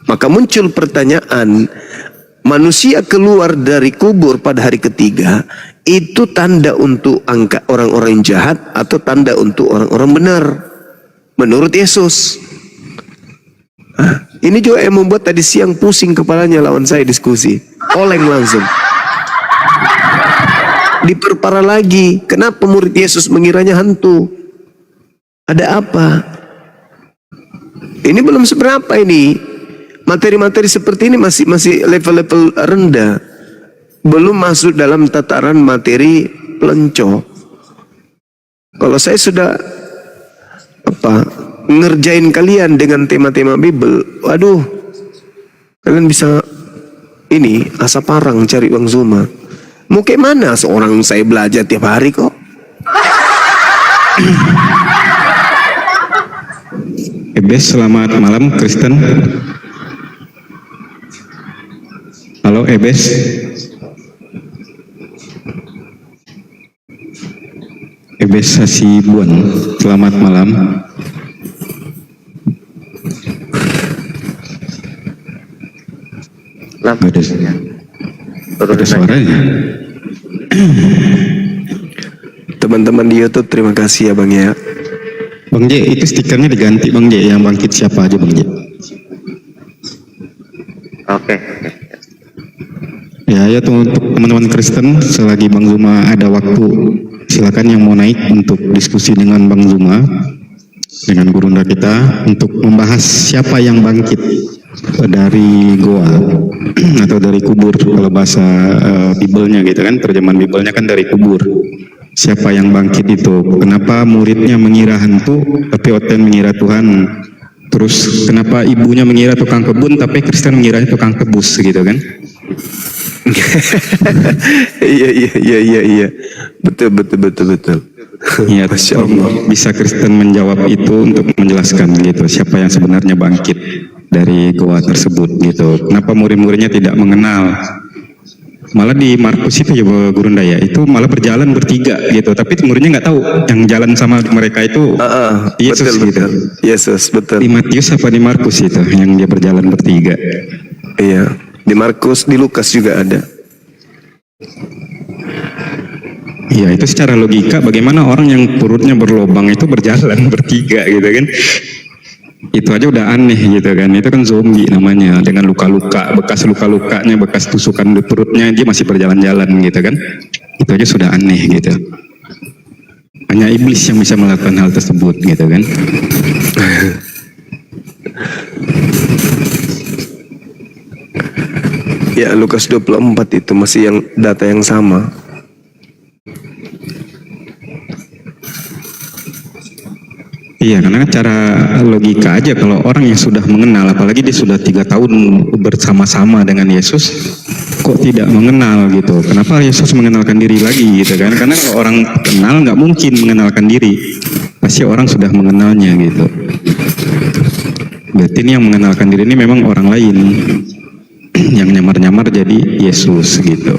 Maka muncul pertanyaan, manusia keluar dari kubur pada hari ketiga itu tanda untuk angka orang-orang yang jahat atau tanda untuk orang-orang benar menurut Yesus? Ini juga yang membuat tadi siang pusing kepalanya lawan saya diskusi. Oleng langsung. Diperparah lagi. Kenapa murid Yesus mengiranya hantu? Ada apa? Ini belum seberapa ini. Materi-materi seperti ini masih level-level rendah. Belum masuk dalam tataran materi pelenco. Kalau saya sudah ngerjain kalian dengan tema-tema Bible, waduh, kalian bisa ini asap parang cari Bang Zuma. Mau kayak mana seorang saya belajar tiap hari kok. Ebes, selamat malam Kristen. Halo Ebes. Ebes Hasibuan, selamat malam. Ada suaranya. Teman-teman di YouTube terima kasih ya Bang ya. Bang J, itu stikernya diganti Bang J, yang bangkit siapa aja Bang J? Oke. Ya untuk teman-teman Kristen, selagi Bang Zuma ada waktu, silakan yang mau naik untuk diskusi dengan Bang Zuma, dengan gurunda kita, untuk membahas siapa yang bangkit dari goa atau dari kubur. Kalau bahasa Biblenya gitu kan, terjemahan Biblenya kan dari kubur. Siapa yang bangkit itu? Kenapa muridnya mengira hantu tapi Oten mengira Tuhan? Terus kenapa ibunya mengira tukang kebun tapi Kristen mengiranya tukang tebus gitu kan? Iya. Betul. Iya, bisa Kristen menjawab itu untuk menjelaskan gitu siapa yang sebenarnya bangkit dari goa tersebut gitu. Kenapa murid-muridnya tidak mengenal? Malah di Markus itu ya Gurunda ya, itu malah berjalan bertiga gitu, tapi muridnya nggak tahu yang jalan sama mereka itu Yesus betul, gitu. Yesus, betul. Di Matius apa di Markus itu yang dia berjalan bertiga? Iya, di Markus, di Lukas juga ada. Iya, itu secara logika bagaimana orang yang perutnya berlobang itu berjalan bertiga gitu kan? Itu aja udah aneh gitu kan. Itu kan zombie namanya, dengan luka-luka, bekas luka-lukanya, bekas tusukan di perutnya, dia masih berjalan-jalan gitu kan. Itu aja sudah aneh gitu. Hanya iblis yang bisa melakukan hal tersebut gitu kan. Ya, Lukas 24 itu masih yang data yang sama. Iya, karena cara logika aja kalau orang yang sudah mengenal, apalagi dia sudah 3 tahun bersama-sama dengan Yesus, kok tidak mengenal gitu? Kenapa Yesus mengenalkan diri lagi gitu kan? Karena kalau orang kenal nggak mungkin mengenalkan diri, pasti orang sudah mengenalnya gitu. Berarti ini yang mengenalkan diri ini memang orang lain yang nyamar-nyamar jadi Yesus gitu.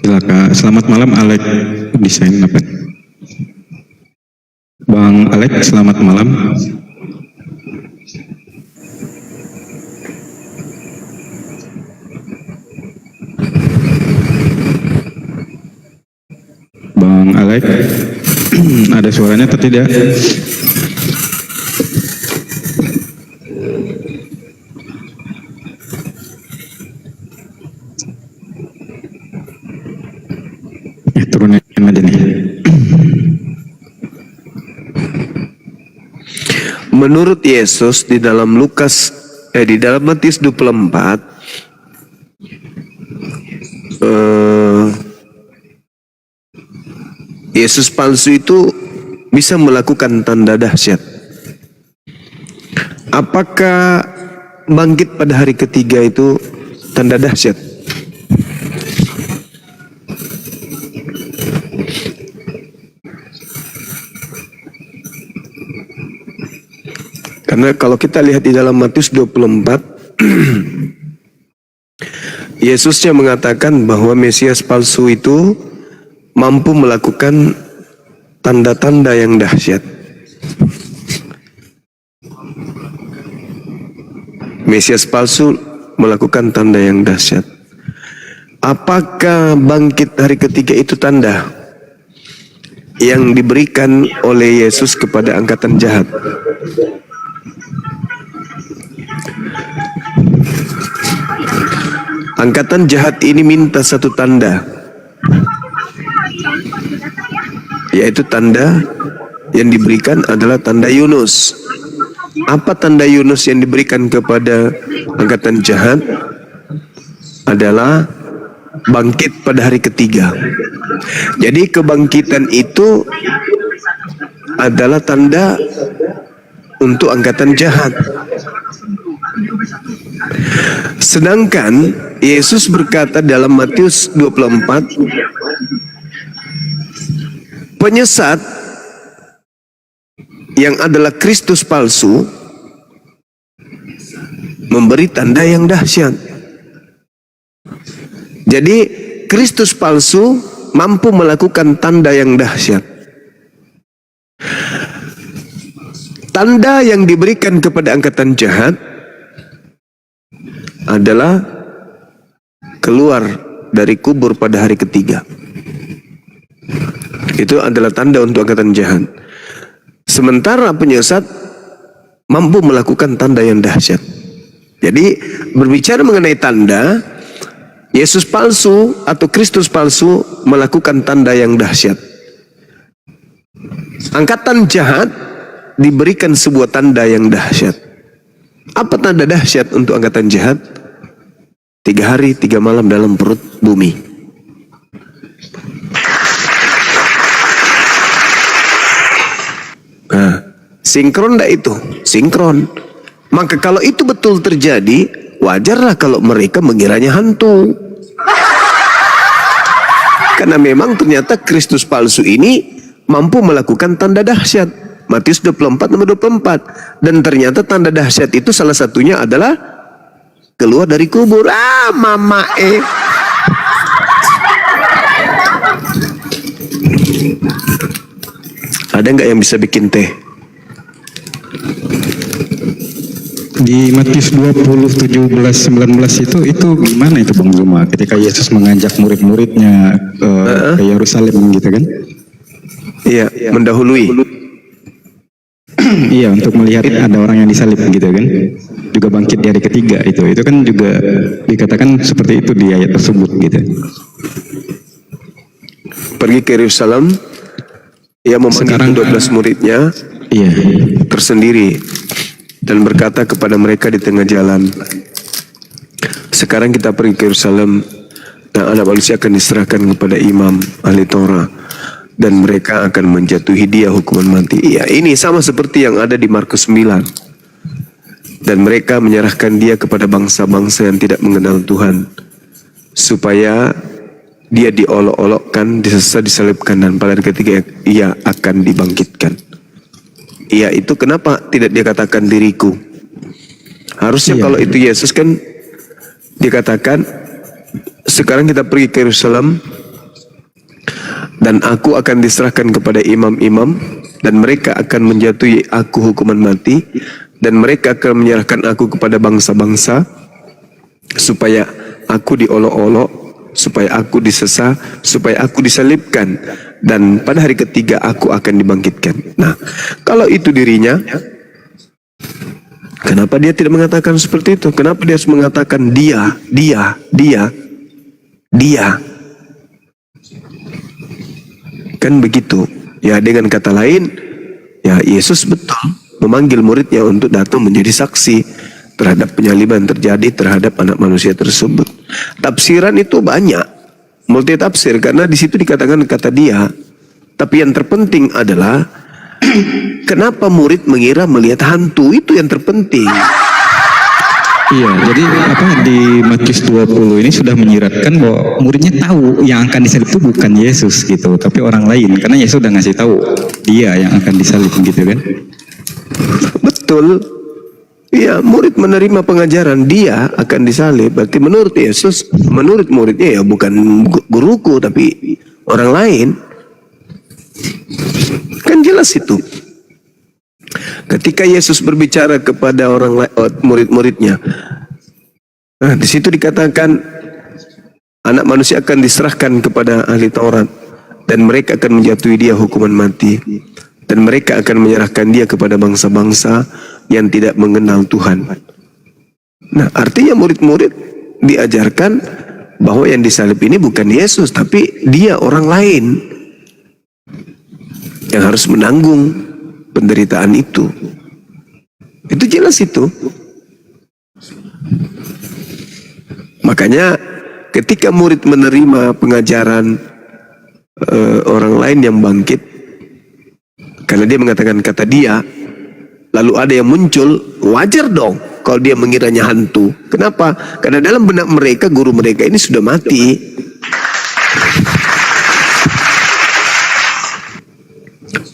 Silakan. Selamat malam Alek Desain apa? Bang Alek, selamat malam. Bang Alek, ada suaranya atau tidak? Turunin aja nih. Menurut Yesus di dalam di dalam Matius 24 Yesus palsu itu bisa melakukan tanda dahsyat. Apakah bangkit pada hari ketiga itu tanda dahsyat? Karena kalau kita lihat di dalam Matius 24 Yesusnya mengatakan bahwa Mesias palsu itu mampu melakukan tanda-tanda yang dahsyat. Mesias palsu melakukan tanda yang dahsyat. Apakah bangkit hari ketiga itu tanda yang diberikan oleh Yesus kepada angkatan jahat? Angkatan jahat ini minta satu tanda, yaitu tanda yang diberikan adalah tanda Yunus. Apa tanda Yunus yang diberikan kepada angkatan jahat? Adalah bangkit pada hari ketiga. Jadi kebangkitan itu adalah tanda untuk angkatan jahat. Sedangkan Yesus berkata dalam Matius 24, penyesat yang adalah Kristus palsu memberi tanda yang dahsyat. Jadi Kristus palsu mampu melakukan tanda yang dahsyat. Tanda yang diberikan kepada angkatan jahat adalah keluar dari kubur pada hari ketiga. Itu adalah tanda untuk angkatan jahat. Sementara penyesat mampu melakukan tanda yang dahsyat. Jadi berbicara mengenai tanda, Yesus palsu atau Kristus palsu melakukan tanda yang dahsyat. Angkatan jahat diberikan sebuah tanda yang dahsyat. Apa tanda dahsyat untuk angkatan jahat? 3 hari 3 malam dalam perut bumi. Nah, sinkron enggak itu? Sinkron. Maka kalau itu betul terjadi, wajarlah kalau mereka mengiranya hantu. Karena memang ternyata Kristus palsu ini mampu melakukan tanda dahsyat. Matius 24 nomor 24. Dan ternyata tanda dahsyat itu salah satunya adalah keluar dari kubur. Mama Ada nggak yang bisa bikin teh? Di Matius 20, 17, 19 itu gimana itu Bang Zuma? Ketika Yesus mengajak murid-muridnya ke Yerusalem gitu kan? Iya, mendahului. Iya, untuk melihat ada orang yang disalib gitu kan, juga bangkit di hari ketiga itu kan juga dikatakan seperti itu di ayat tersebut gitu. Pergi ke Yerusalem, Ia memanggil Sekarang- 12 muridnya Iya. tersendiri dan berkata kepada mereka di tengah jalan, sekarang kita pergi ke Yerusalem dan anak manusia akan diserahkan kepada imam ahli Torah dan mereka akan menjatuhi dia hukuman mati. Iya, ini sama seperti yang ada di Markus 9. Dan mereka menyerahkan dia kepada bangsa-bangsa yang tidak mengenal Tuhan supaya dia diolok-olokkan, disesat, disalibkan, dan pada hari ketiga ia akan dibangkitkan. Ia itu kenapa tidak dia katakan diriku? Harusnya kalau itu Yesus kan dikatakan, sekarang kita pergi ke Yerusalem dan aku akan diserahkan kepada imam-imam dan mereka akan menjatuhi aku hukuman mati dan mereka akan menyerahkan aku kepada bangsa-bangsa supaya aku diolok-olok, supaya aku disesat, supaya aku disalibkan, dan pada hari ketiga aku akan dibangkitkan. Nah, kalau itu dirinya, kenapa dia tidak mengatakan seperti itu? Kenapa dia harus mengatakan dia? Kan begitu. Ya, dengan kata lain, ya Yesus betul memanggil muridnya untuk datang menjadi saksi terhadap penyaliban terjadi terhadap anak manusia tersebut. Tafsiran itu banyak, multi tafsir, karena di situ dikatakan kata dia. Tapi yang terpenting adalah kenapa murid mengira melihat hantu, itu yang terpenting. Iya, jadi di Matius 20 ini sudah menyiratkan bahwa muridnya tahu yang akan disalib itu bukan Yesus gitu, tapi orang lain, karena Yesus sudah ngasih tahu dia yang akan disalib gitu kan. Betul. Ya, murid menerima pengajaran dia akan disalib. Berarti menurut Yesus, menurut muridnya ya bukan guruku tapi orang lain. Kan jelas itu. Ketika Yesus berbicara kepada orang murid-muridnya, nah, di situ dikatakan anak manusia akan diserahkan kepada ahli Taurat dan mereka akan menjatuhi dia hukuman mati. Dan mereka akan menyerahkan dia kepada bangsa-bangsa yang tidak mengenal Tuhan. Nah, artinya murid-murid diajarkan bahwa yang disalib ini bukan Yesus, tapi dia orang lain yang harus menanggung penderitaan itu. Itu jelas itu. Makanya ketika murid menerima pengajaran orang lain yang bangkit, karena dia mengatakan kata dia, lalu ada yang muncul, wajar dong kalau dia mengiranya hantu. Kenapa? Karena dalam benak mereka, guru mereka ini sudah mati.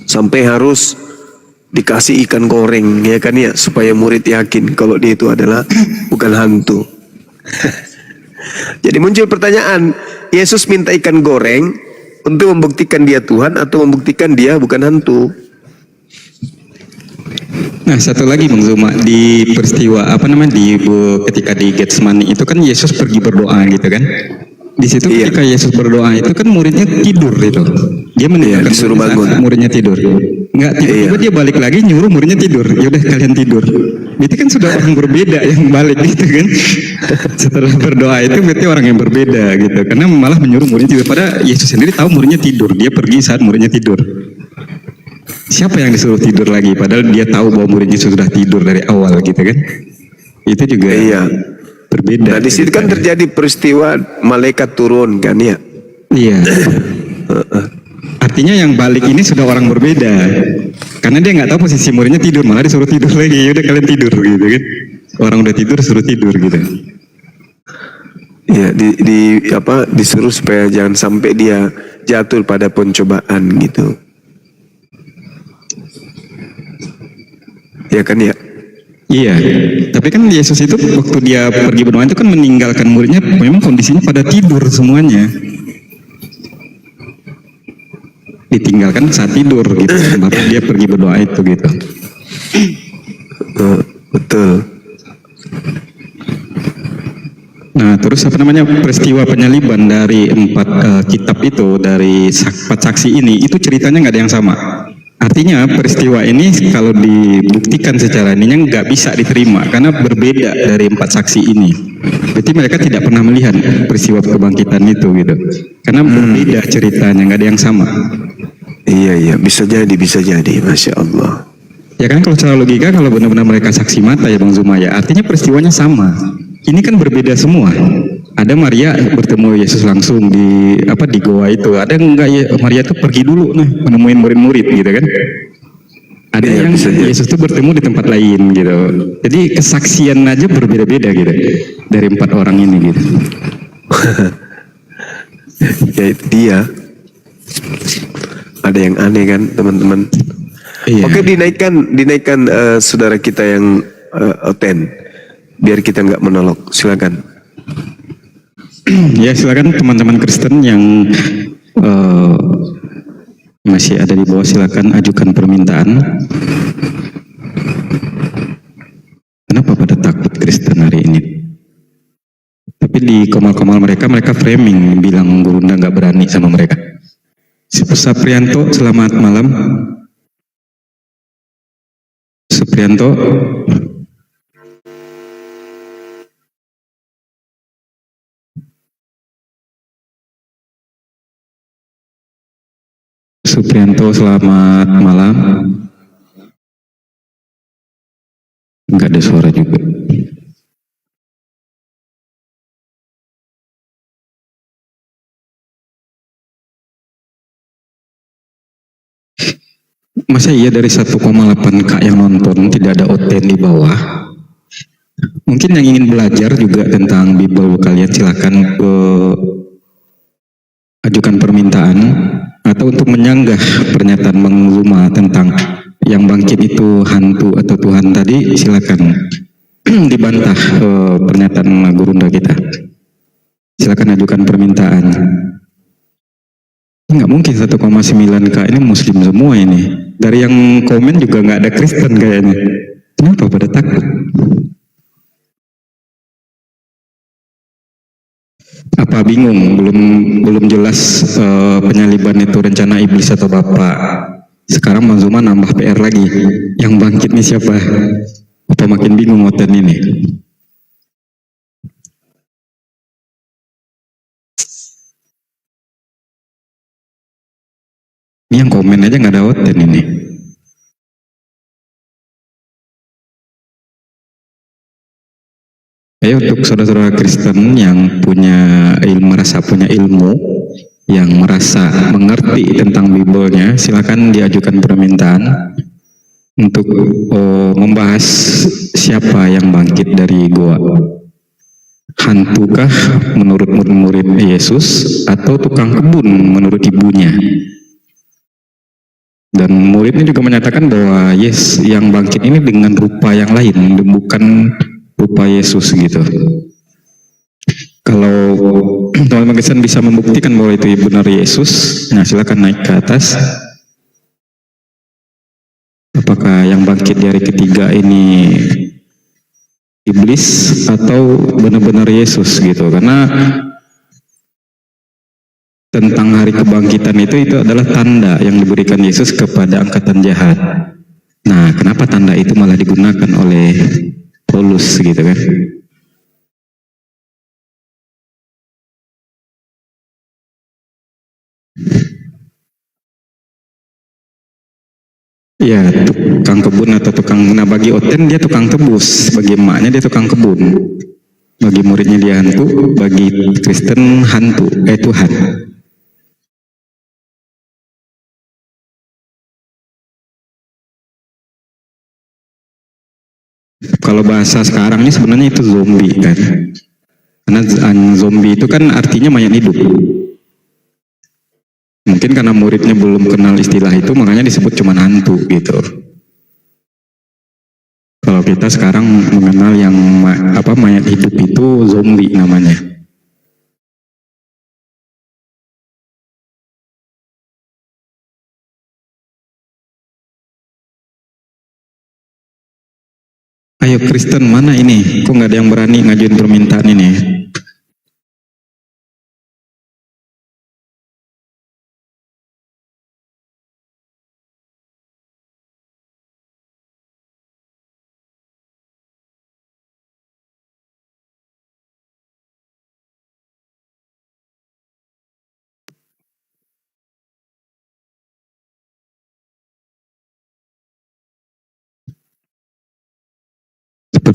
Sampai harus dikasih ikan goreng, ya kan ya, supaya murid yakin kalau dia itu adalah bukan hantu. Jadi muncul pertanyaan, Yesus minta ikan goreng untuk membuktikan dia Tuhan atau membuktikan dia bukan hantu? Nah, satu lagi Bang Zuma, di peristiwa ketika di Getsemani itu kan Yesus pergi berdoa gitu kan. Di situ ketika Yesus berdoa itu kan muridnya tidur itu. Dia meninggalkan disuruh bangun. muridnya tidur. Enggak, tiba-tiba dia balik lagi nyuruh muridnya tidur. Ya udah kalian tidur. Itu kan sudah orang berbeda yang balik gitu kan. Setelah berdoa itu berarti orang yang berbeda gitu. Karena malah menyuruh muridnya tidur. Padahal Yesus sendiri tahu muridnya tidur. Dia pergi saat muridnya tidur. Siapa yang disuruh tidur lagi? Padahal dia tahu bahwa muridnya sudah tidur dari awal gitu kan. Itu juga berbeda. Nah, di situ kan terjadi peristiwa malaikat turun kan ya. Iya. Artinya yang balik ini sudah orang berbeda. Karena dia nggak tahu posisi muridnya tidur, malah disuruh tidur lagi. Ya udah kalian tidur gitu kan. Orang udah tidur suruh tidur gitu. Ya, disuruh supaya jangan sampai dia jatuh pada pencobaan gitu. Ya kan ya. Iya, tapi kan Yesus itu waktu dia pergi berdoa itu kan meninggalkan muridnya memang kondisinya pada tidur semuanya. Ditinggalkan saat tidur gitu, baru dia pergi berdoa itu gitu. Betul. Nah, terus peristiwa penyaliban dari 4 kitab itu, dari 4 saksi ini, itu ceritanya nggak ada yang sama. Artinya peristiwa ini kalau dibuktikan secara ininya nggak bisa diterima karena berbeda dari 4 saksi ini. Berarti mereka tidak pernah melihat peristiwa kebangkitan itu gitu. Karena berbeda ceritanya, nggak ada yang sama. Iya, iya, bisa jadi, Masya Allah. Ya kan kalau secara logika kalau benar-benar mereka saksi mata ya Bang Zuma ya, artinya peristiwanya sama. Ini kan berbeda semua. Ada Maria bertemu Yesus langsung di goa itu. Ada enggak ya Maria tuh pergi dulu nih menemuin murid-murid gitu kan. Ada Iya, yang bisa jadi. Yesus tuh bertemu di tempat lain gitu. Jadi kesaksian aja berbeda-beda gitu dari 4 orang ini gitu. Ya itu dia. Ada yang aneh kan teman-teman. Iya. Oke, dinaikkan saudara kita yang Oten, biar kita nggak menolak. Silakan. Ya silakan teman-teman Kristen yang masih ada di bawah silakan ajukan permintaan. Kenapa pada takut Kristen hari ini? Tapi di komal-komal mereka framing bilang Gurunda nggak berani sama mereka. Saprianto, selamat malam. Saprianto. Suprianto, selamat malam. Enggak ada suara juga. Masa iya dari 1,8K yang nonton tidak ada OTN di bawah? Mungkin yang ingin belajar juga tentang Bible kalian silakan ajukan permintaan atau untuk menyanggah pernyataan Bang Zuma tentang yang bangkit itu hantu atau Tuhan tadi, silakan dibantah pernyataan Gurunda kita. Silakan ajukan permintaan. Nggak mungkin 1,9K ini muslim semua ini. Dari yang komen juga nggak ada Kristen kayaknya. Kenapa pada takut? Apa bingung? Belum jelas penyaliban itu rencana iblis atau Bapak. Sekarang Bang Zuma nambah PR lagi. Yang bangkit nih siapa? Apa makin bingung Oten ini? Ini yang komen aja nggak ada Oten ini. Ayo untuk saudara-saudara Kristen yang merasa punya ilmu, yang merasa mengerti tentang Bible-nya, silakan diajukan permintaan untuk membahas siapa yang bangkit dari goa. Hantukah menurut murid-murid Yesus atau tukang kebun menurut ibunya? Dan muridnya juga menyatakan bahwa yang bangkit ini dengan rupa yang lain, bukan rupa Yesus gitu. Kalau teman-teman Kristen bisa membuktikan bahwa itu benar Yesus, nah silakan naik ke atas. Apakah yang bangkit di hari ketiga ini iblis atau benar-benar Yesus gitu? Karena tentang hari kebangkitan itu adalah tanda yang diberikan Yesus kepada angkatan jahat. Nah, kenapa tanda itu malah digunakan oleh Paulus gitu kan? Ya, tukang kebun atau nah bagi Oten dia tukang tebus, bagi emaknya dia tukang kebun, bagi muridnya dia hantu, bagi Kristen hantu, Tuhan. Kalau bahasa sekarang ini sebenarnya itu zombie kan, karena zombie itu kan artinya mayat hidup. Mungkin karena muridnya belum kenal istilah itu, makanya disebut cuma hantu gitu. Kalau kita sekarang mengenal yang mayat hidup itu zombie namanya. Ayo Kristen mana ini? Kok nggak ada yang berani ngajuin permintaan ini?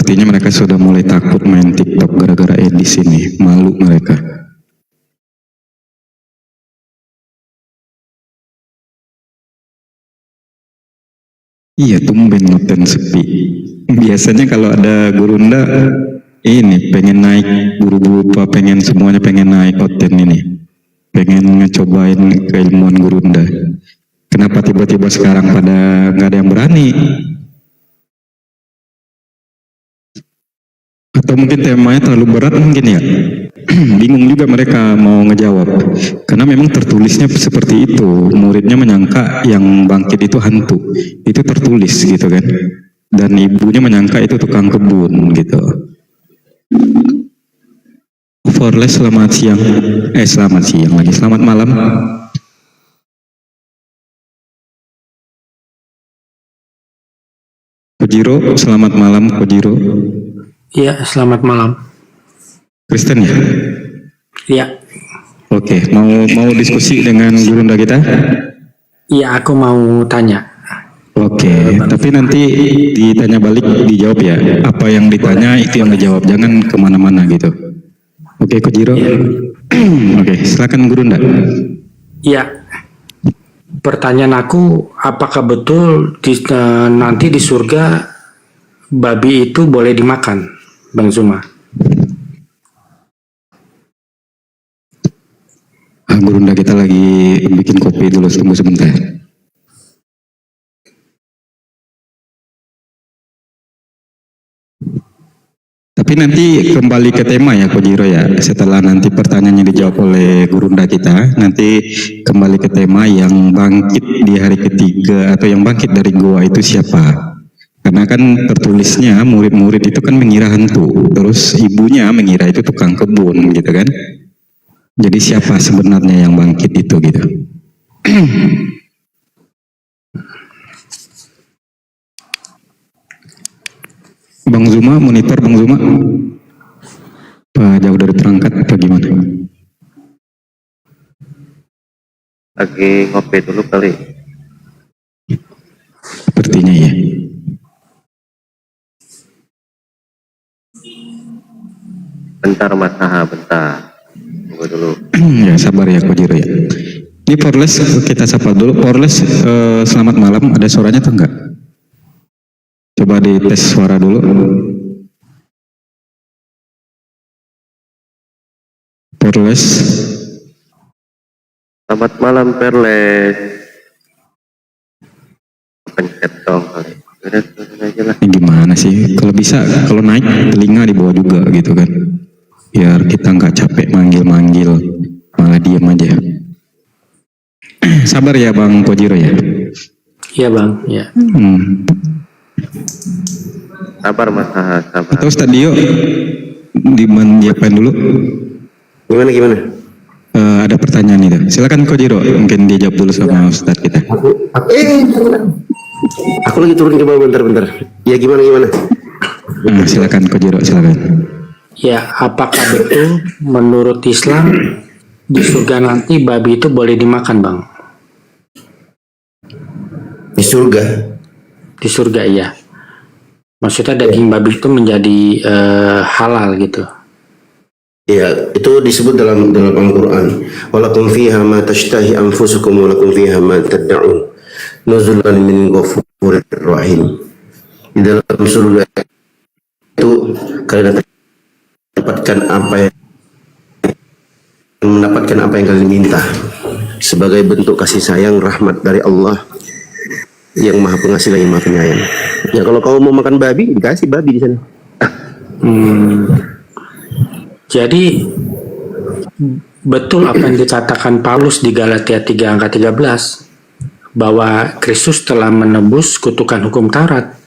sepertinya mereka sudah mulai takut main TikTok gara-gara Edis ini. Malu mereka. Iya, tumben noten sepi. Biasanya kalau ada gurunda ini pengen naik buru-buru, pengen semuanya pengen naik noten ini. Pengen ngecobain keilmuan gurunda. Kenapa tiba-tiba sekarang pada nggak ada yang berani? Atau mungkin temanya terlalu berat mungkin ya? Bingung juga mereka mau ngejawab. Karena memang tertulisnya seperti itu. Muridnya menyangka yang bangkit itu hantu. Itu tertulis gitu kan. Dan ibunya menyangka itu tukang kebun gitu. Forles selamat siang. Selamat siang lagi. Selamat malam. Kojiro, selamat malam Kojiro. Iya, selamat malam. Kristen ya? Iya. Oke, mau diskusi dengan gurunda kita? Iya, aku mau tanya. Oke, tapi nanti ditanya balik dijawab ya. Apa yang ditanya itu yang dijawab, jangan kemana-mana gitu. Oke, Kojiro. Oke, silakan gurunda. Iya. Pertanyaan aku, apakah betul nanti di surga babi itu boleh dimakan, Bang Zuma? Gurunda kita lagi bikin kopi dulu, tunggu sebentar. Tapi nanti kembali ke tema ya Kojiro ya. Setelah nanti pertanyaannya dijawab oleh gurunda kita, nanti kembali ke tema yang bangkit di hari ketiga atau yang bangkit dari goa itu siapa? Karena kan tertulisnya murid-murid itu kan mengira hantu, terus ibunya mengira itu tukang kebun gitu kan. Jadi siapa sebenarnya yang bangkit itu gitu? Bang Zuma, monitor Bang Zuma. Apa jauh dari perangkat apa gimana? Lagi ngopi dulu kali. Sepertinya ya. Bentar Mas Taha, bentar. Tunggu dulu. Ya sabar ya Kojiro ya. Ini Porles kita sapa dulu. Porles, selamat malam. Ada suaranya atau enggak? Coba dites suara dulu. Porles. Selamat malam Perles. Pencet dong kali. Udah aja lah. Ini gimana sih? Kalau bisa, kalau naik telinga di bawah juga gitu kan. Biar kita nggak capek manggil-manggil, malah diem aja. Sabar ya Bang Kojiro ya. Iya Bang, ya. Sabar Mas Taha, sabar. Atau Stadio dimanjakan dulu. Gimana? Ada pertanyaan itu. Silakan Kojiro, mungkin dia jawab dulu sama Ustadz kita. Aku lagi turun ke bawah bentar. Ya gimana? Silakan Kojiro, silakan. Ya, apakah betul menurut Islam di surga nanti babi itu boleh dimakan, Bang? Di surga? Di surga, iya. Maksudnya daging babi itu menjadi halal gitu. Ya, itu disebut dalam Al-Quran. Walakum fiha ma tashtahi anfusukum walakum fiha ma tad'un. Nuzulan min ghafurir rahim. Di dalam surga itu kalian mendapatkan apa yang kalian minta sebagai bentuk kasih sayang rahmat dari Allah yang Maha Pengasih lagi Maha Penyayang. Ya kalau kamu mau makan babi, dikasih babi di sana. Jadi betul apa yang dikatakan Paulus di Galatia 3 angka 13 bahwa Kristus telah menebus kutukan hukum Taurat.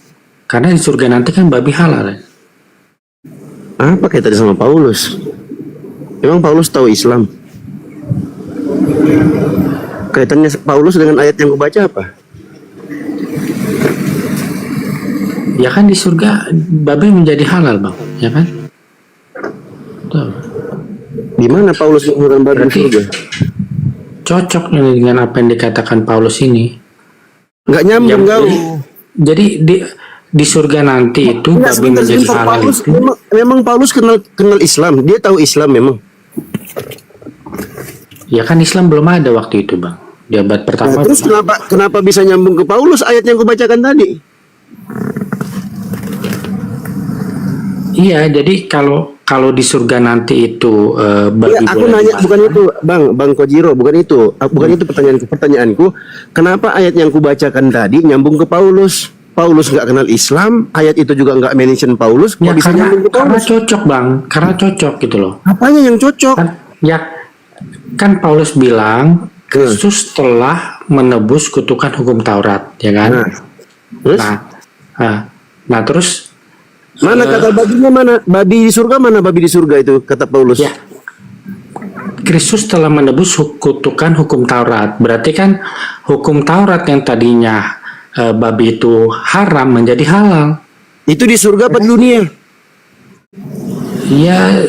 Karena di surga nanti kan babi halal. Apa kaitannya sama Paulus? Emang Paulus tahu Islam? Kaitannya Paulus dengan ayat yang kubaca apa? Ya kan di surga babi menjadi halal, Bang, ya kan? Tuh. Di mana Paulus menggunakan babi di surga? Cocok ini dengan apa yang dikatakan Paulus ini. Nggak nyambung kau. Jadi di surga nanti itu Enggak, babi menjadi sebentar. halal Paulus, itu. memang Paulus kenal Islam. Dia tahu Islam memang. Ya kan Islam belum ada waktu itu, Bang. Di abad pertama. Nah, terus kenapa bisa nyambung ke Paulus ayat yang kubacakan tadi? Iya, jadi kalau di surga nanti itu babi Ya, aku boleh nanya dimakan. bukan itu, Bang Kojiro, bukan itu. Bukan itu pertanyaanku. Kenapa ayat yang kubacakan tadi nyambung ke Paulus? Paulus nggak kenal Islam, ayat itu juga nggak mention Paulus, kok Ya bisa nyambung ke karena Paulus? cocok, Bang. Karena cocok gitu loh. Apanya yang cocok? Kan Paulus bilang Kristus telah menebus kutukan hukum Taurat, ya kan? Nah, terus Nah, terus mana kata babinya mana? Babi di surga mana? Babi di surga itu kata Paulus. ya Kristus telah menebus kutukan hukum Taurat. Berarti kan hukum Taurat yang tadinya babi itu haram menjadi halal. Itu di surga apa di dunia? Ya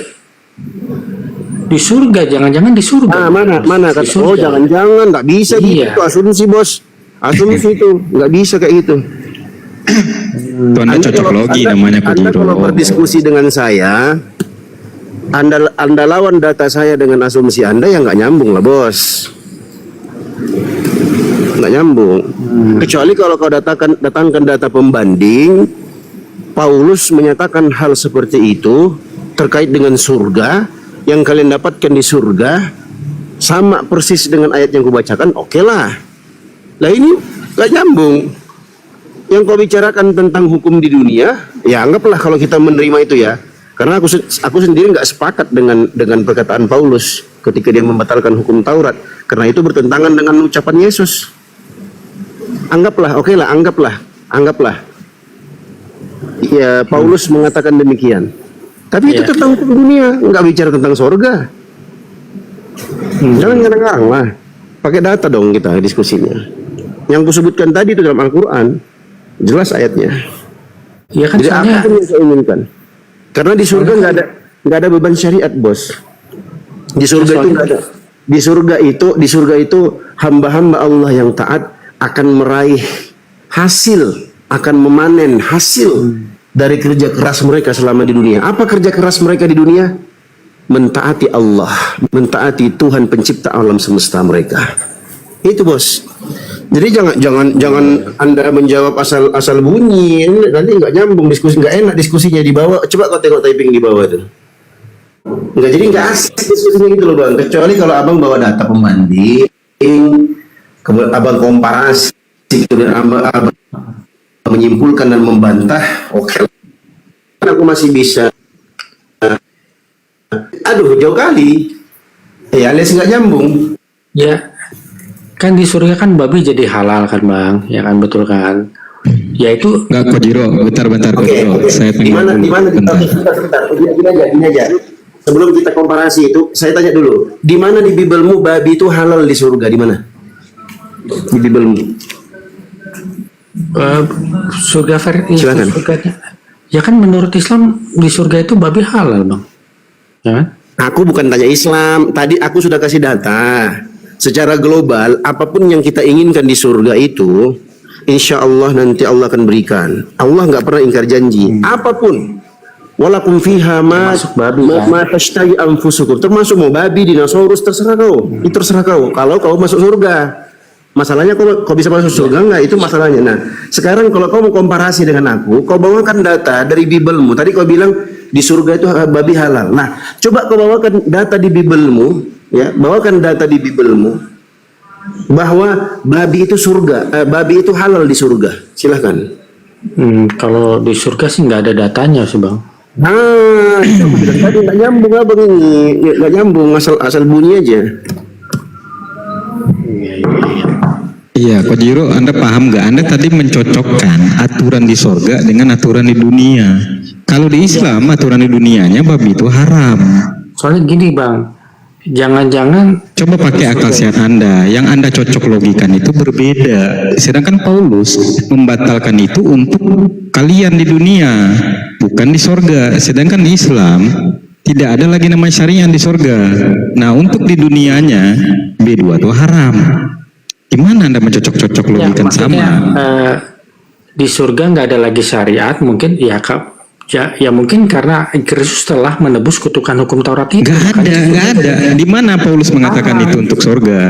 di surga, jangan-jangan di surga. Mana Di kata? surga. Oh, jangan-jangan nggak bisa gitu. Iya. Itu asumsi, Bos. Asumsi itu nggak bisa kayak gitu. Itu Anda cocok logi namanya Anda Kojiro. kalau berdiskusi dengan saya, Anda lawan data saya dengan asumsi Anda, yang nggak nyambung lah, Bos. Nggak nyambung. Kecuali kalau kau datangkan data pembanding, Paulus menyatakan hal seperti itu terkait dengan surga, yang kalian dapatkan di surga sama persis dengan ayat yang kubacakan, oke lah. Lah ini nggak nyambung. Yang kau bicarakan tentang hukum di dunia, ya anggaplah kalau kita menerima itu ya. Karena aku sendiri nggak sepakat dengan perkataan Paulus ketika dia membatalkan hukum Taurat, karena itu bertentangan dengan ucapan Yesus. Anggaplah, oke lah, anggaplah. Ya, Paulus mengatakan demikian. Tapi itu tentang hukum dunia, nggak bicara tentang sorga. Jangan ngarang-ngarang lah. Pakai data dong kita diskusinya. Yang kusebutkan tadi itu dalam Al-Quran, jelas ayatnya. Ya kan Jadi soalnya apapun yang saya inginkan. Karena di surga nggak ada beban syariat, Bos. Di surga itu nggak ada. Di surga itu hamba-hamba Allah yang taat akan meraih hasil, akan memanen hasil dari kerja keras mereka selama di dunia. Apa kerja keras mereka di dunia? Mentaati Allah, mentaati Tuhan pencipta alam semesta mereka. Itu, Bos. Jadi jangan Anda menjawab asal bunyi, nanti nggak nyambung diskusi, nggak enak diskusinya di bawah. Coba kau tengok typing di bawah tuh. Nggak asik diskusinya gitu loh, Bang. Kecuali kalau Abang bawa data pembanding, kemudian Abang komparasi, kemudian Abang menyimpulkan dan membantah, oke. Aku masih bisa. Aduh, jauh kali. Ya, alias nggak nyambung. ya kan di surga kan babi jadi halal kan, Bang, ya kan, betul kan? Ya itu Enggak Kojiro, bentar Kojiro. Saya Di mana bentar. bentar. Gini aja. Sebelum kita komparasi itu, saya tanya dulu. Di mana di Bibelmu babi itu halal di surga? Di mana? Di Bibelmu. surga Silakan. surganya. Ya kan menurut Islam di surga itu babi halal, Bang. Ya kan? Aku bukan tanya Islam. Tadi aku sudah kasih data. Secara global, apapun yang kita inginkan di surga itu, insya Allah nanti Allah akan berikan. Allah nggak pernah ingkar janji. Apapun. Walakum fiha ma Termasuk babi, kan? ma tashtahi anfusukum. Termasuk mau babi, dinosaurus, terserah kau. Itu terserah kau. Kalau kau masuk surga. Masalahnya kau bisa masuk surga nggak? Itu masalahnya. Nah, sekarang kalau kau mau komparasi dengan aku, kau bawakan data dari Bibelmu. Tadi kau bilang di surga itu babi halal. Nah, coba kau bawakan data di Bibelmu, ya, bawakan data di Bibelmu bahwa babi itu surga, babi itu halal di surga. Silahkan. Kalau di surga sih nggak ada datanya sih, Bang. Nah, itu aku bilang tadi nggak nyambung abang ini, nggak nyambung, asal bunyi aja. Iya, Kojiro, Anda paham nggak? Anda tadi mencocokkan aturan di sorga dengan aturan di dunia. Kalau di Islam, aturan di dunianya babi itu haram. Soalnya gini, Bang, jangan-jangan Coba pakai akal sehat Anda. Yang Anda cocok logikan itu berbeda. Sedangkan Paulus membatalkan itu untuk kalian di dunia, bukan di sorga. Sedangkan di Islam tidak ada lagi nama syariat di sorga. Nah, untuk di dunianya B2 itu haram. Gimana Anda mencocok-cocok logikan maksudnya, sama? di surga nggak ada lagi syariat, mungkin ya ya mungkin karena Kristus telah menebus kutukan hukum Taurat itu. Nggak ada. Di mana Paulus mengatakan itu untuk surga?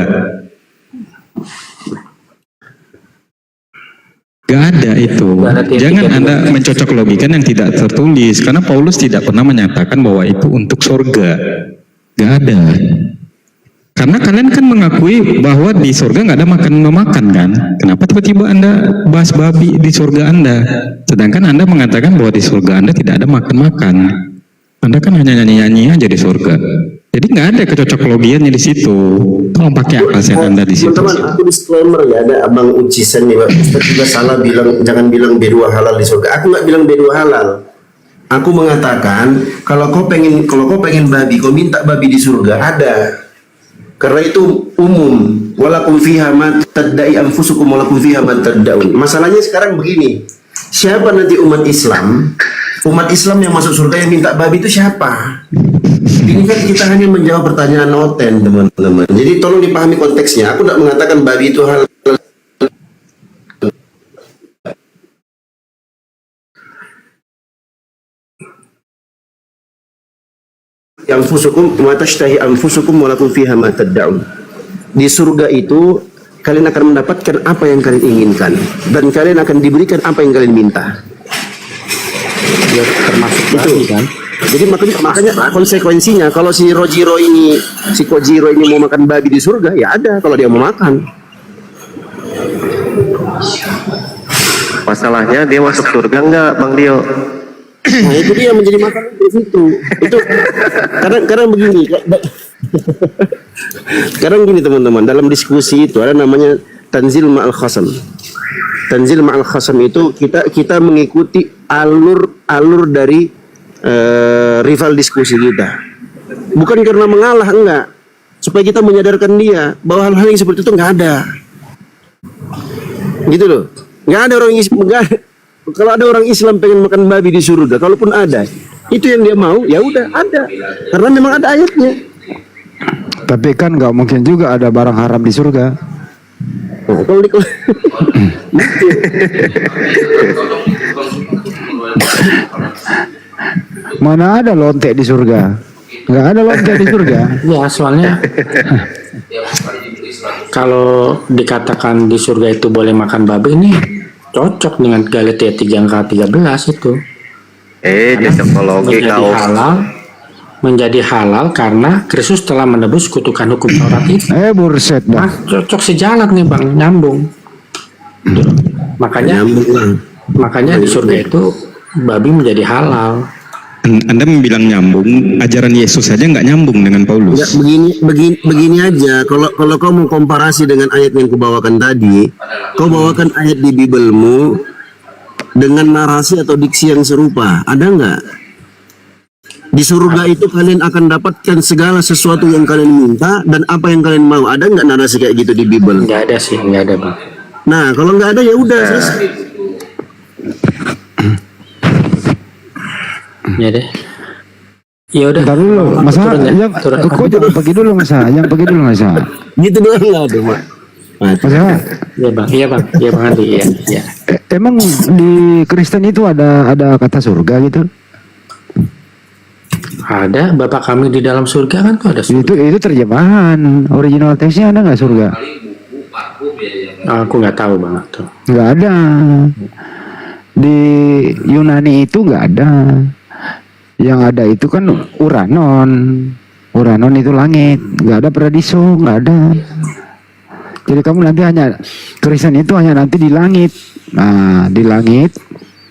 Nggak ada itu. Jangan Anda mencocok logikan yang tidak tertulis, karena Paulus tidak pernah menyatakan bahwa itu untuk surga. Nggak ada. Karena kalian kan mengakui bahwa di surga nggak ada makan-memakan kan? Kenapa tiba-tiba Anda bahas babi di surga Anda? Sedangkan Anda mengatakan bahwa di surga Anda tidak ada makan-makan. Anda kan hanya nyanyi-nyanyi aja di surga. Jadi nggak ada kecocoklogiannya di situ. Tolong pakai akal sehat Anda di situ. Teman-teman, aku disclaimer ya, ada Abang Ucisan nih, Pak. Ustaz juga salah bilang jangan bilang B2 halal di surga. Aku nggak bilang B2 halal. Aku mengatakan kalau kau pengen babi, kau minta babi di surga ada. Karena itu umum. Walakum fiha ma tadda'i anfusukum walakum fiha ma taddaun. Masalahnya sekarang begini. Siapa nanti umat Islam? Umat Islam yang masuk surga yang minta babi itu siapa? Ini kan kita hanya menjawab pertanyaan noten, teman-teman. Jadi tolong dipahami konteksnya. Aku tidak mengatakan babi itu hal anfusukum wa tashtahi anfusukum wa lakum fiha ma tad'un. Di surga itu kalian akan mendapatkan apa yang kalian inginkan dan kalian akan diberikan apa yang kalian minta. Ya, termasuk Itu kan. Jadi makanya konsekuensinya kalau si Kojiro ini mau makan babi di surga, ya ada kalau dia mau makan. Masalahnya dia masuk surga enggak, Bang Dio? Nah itu dia menjadi makanan di situ. Itu karena begini. Sekarang gini teman-teman, dalam diskusi itu ada namanya tanzil ma'al khasam. Tanzil ma'al khasam itu kita mengikuti alur dari rival diskusi kita. Bukan karena mengalah, enggak. Supaya kita menyadarkan dia bahwa hal-hal yang seperti itu enggak ada. Gitu loh. Enggak ada orang kalau ada orang Islam pengen makan babi di surga, kalaupun ada, itu yang dia mau, ya udah ada. Karena memang ada ayatnya. Tapi kan nggak mungkin juga ada barang haram di surga. Nah, kalau Mana ada lontek di surga? Nggak ada lontek di surga. Ya, soalnya kalau dikatakan di surga itu boleh makan babi, ini cocok dengan Galatia 3:13 itu. Cocokologi kau. Menjadi halal karena Kristus telah menebus kutukan hukum Taurat itu. Burset dah. Nah, cocok sejalan nih Bang, nyambung. Makanya di surga itu babi menjadi halal. Anda bilang nyambung, ajaran Yesus saja nggak nyambung dengan Paulus. Begini aja. Kalau kau mau komparasi dengan ayat yang kubawakan tadi, kau bawakan ayat di Bibelmu dengan narasi atau diksi yang serupa. Ada nggak? Di surga itu kalian akan dapatkan segala sesuatu yang kalian minta dan apa yang kalian mau. Ada nggak narasi kayak gitu di Bibel? Nggak ada sih, nggak ada Bang. Nah, kalau nggak ada ya udah selesai. Ya deh. Ya udah. Ntar dulu, masa kok jangan pergi dulu masa, Gitu doang nggak ada, Mak. Masa, Iya bang, Andi, ya. emang di Kristen itu ada kata surga gitu? Ada, Bapak kami di dalam surga kan tuh ada surga. Itu terjemahan, original teksnya ada nggak surga? Aku nggak tahu Bang tuh. Nggak ada. Di Yunani itu nggak ada. Yang ada itu kan Uranon. Uranon itu langit, nggak ada paradiso, nggak ada. Jadi kamu nanti hanya Kristen itu hanya nanti di langit. Nah, di langit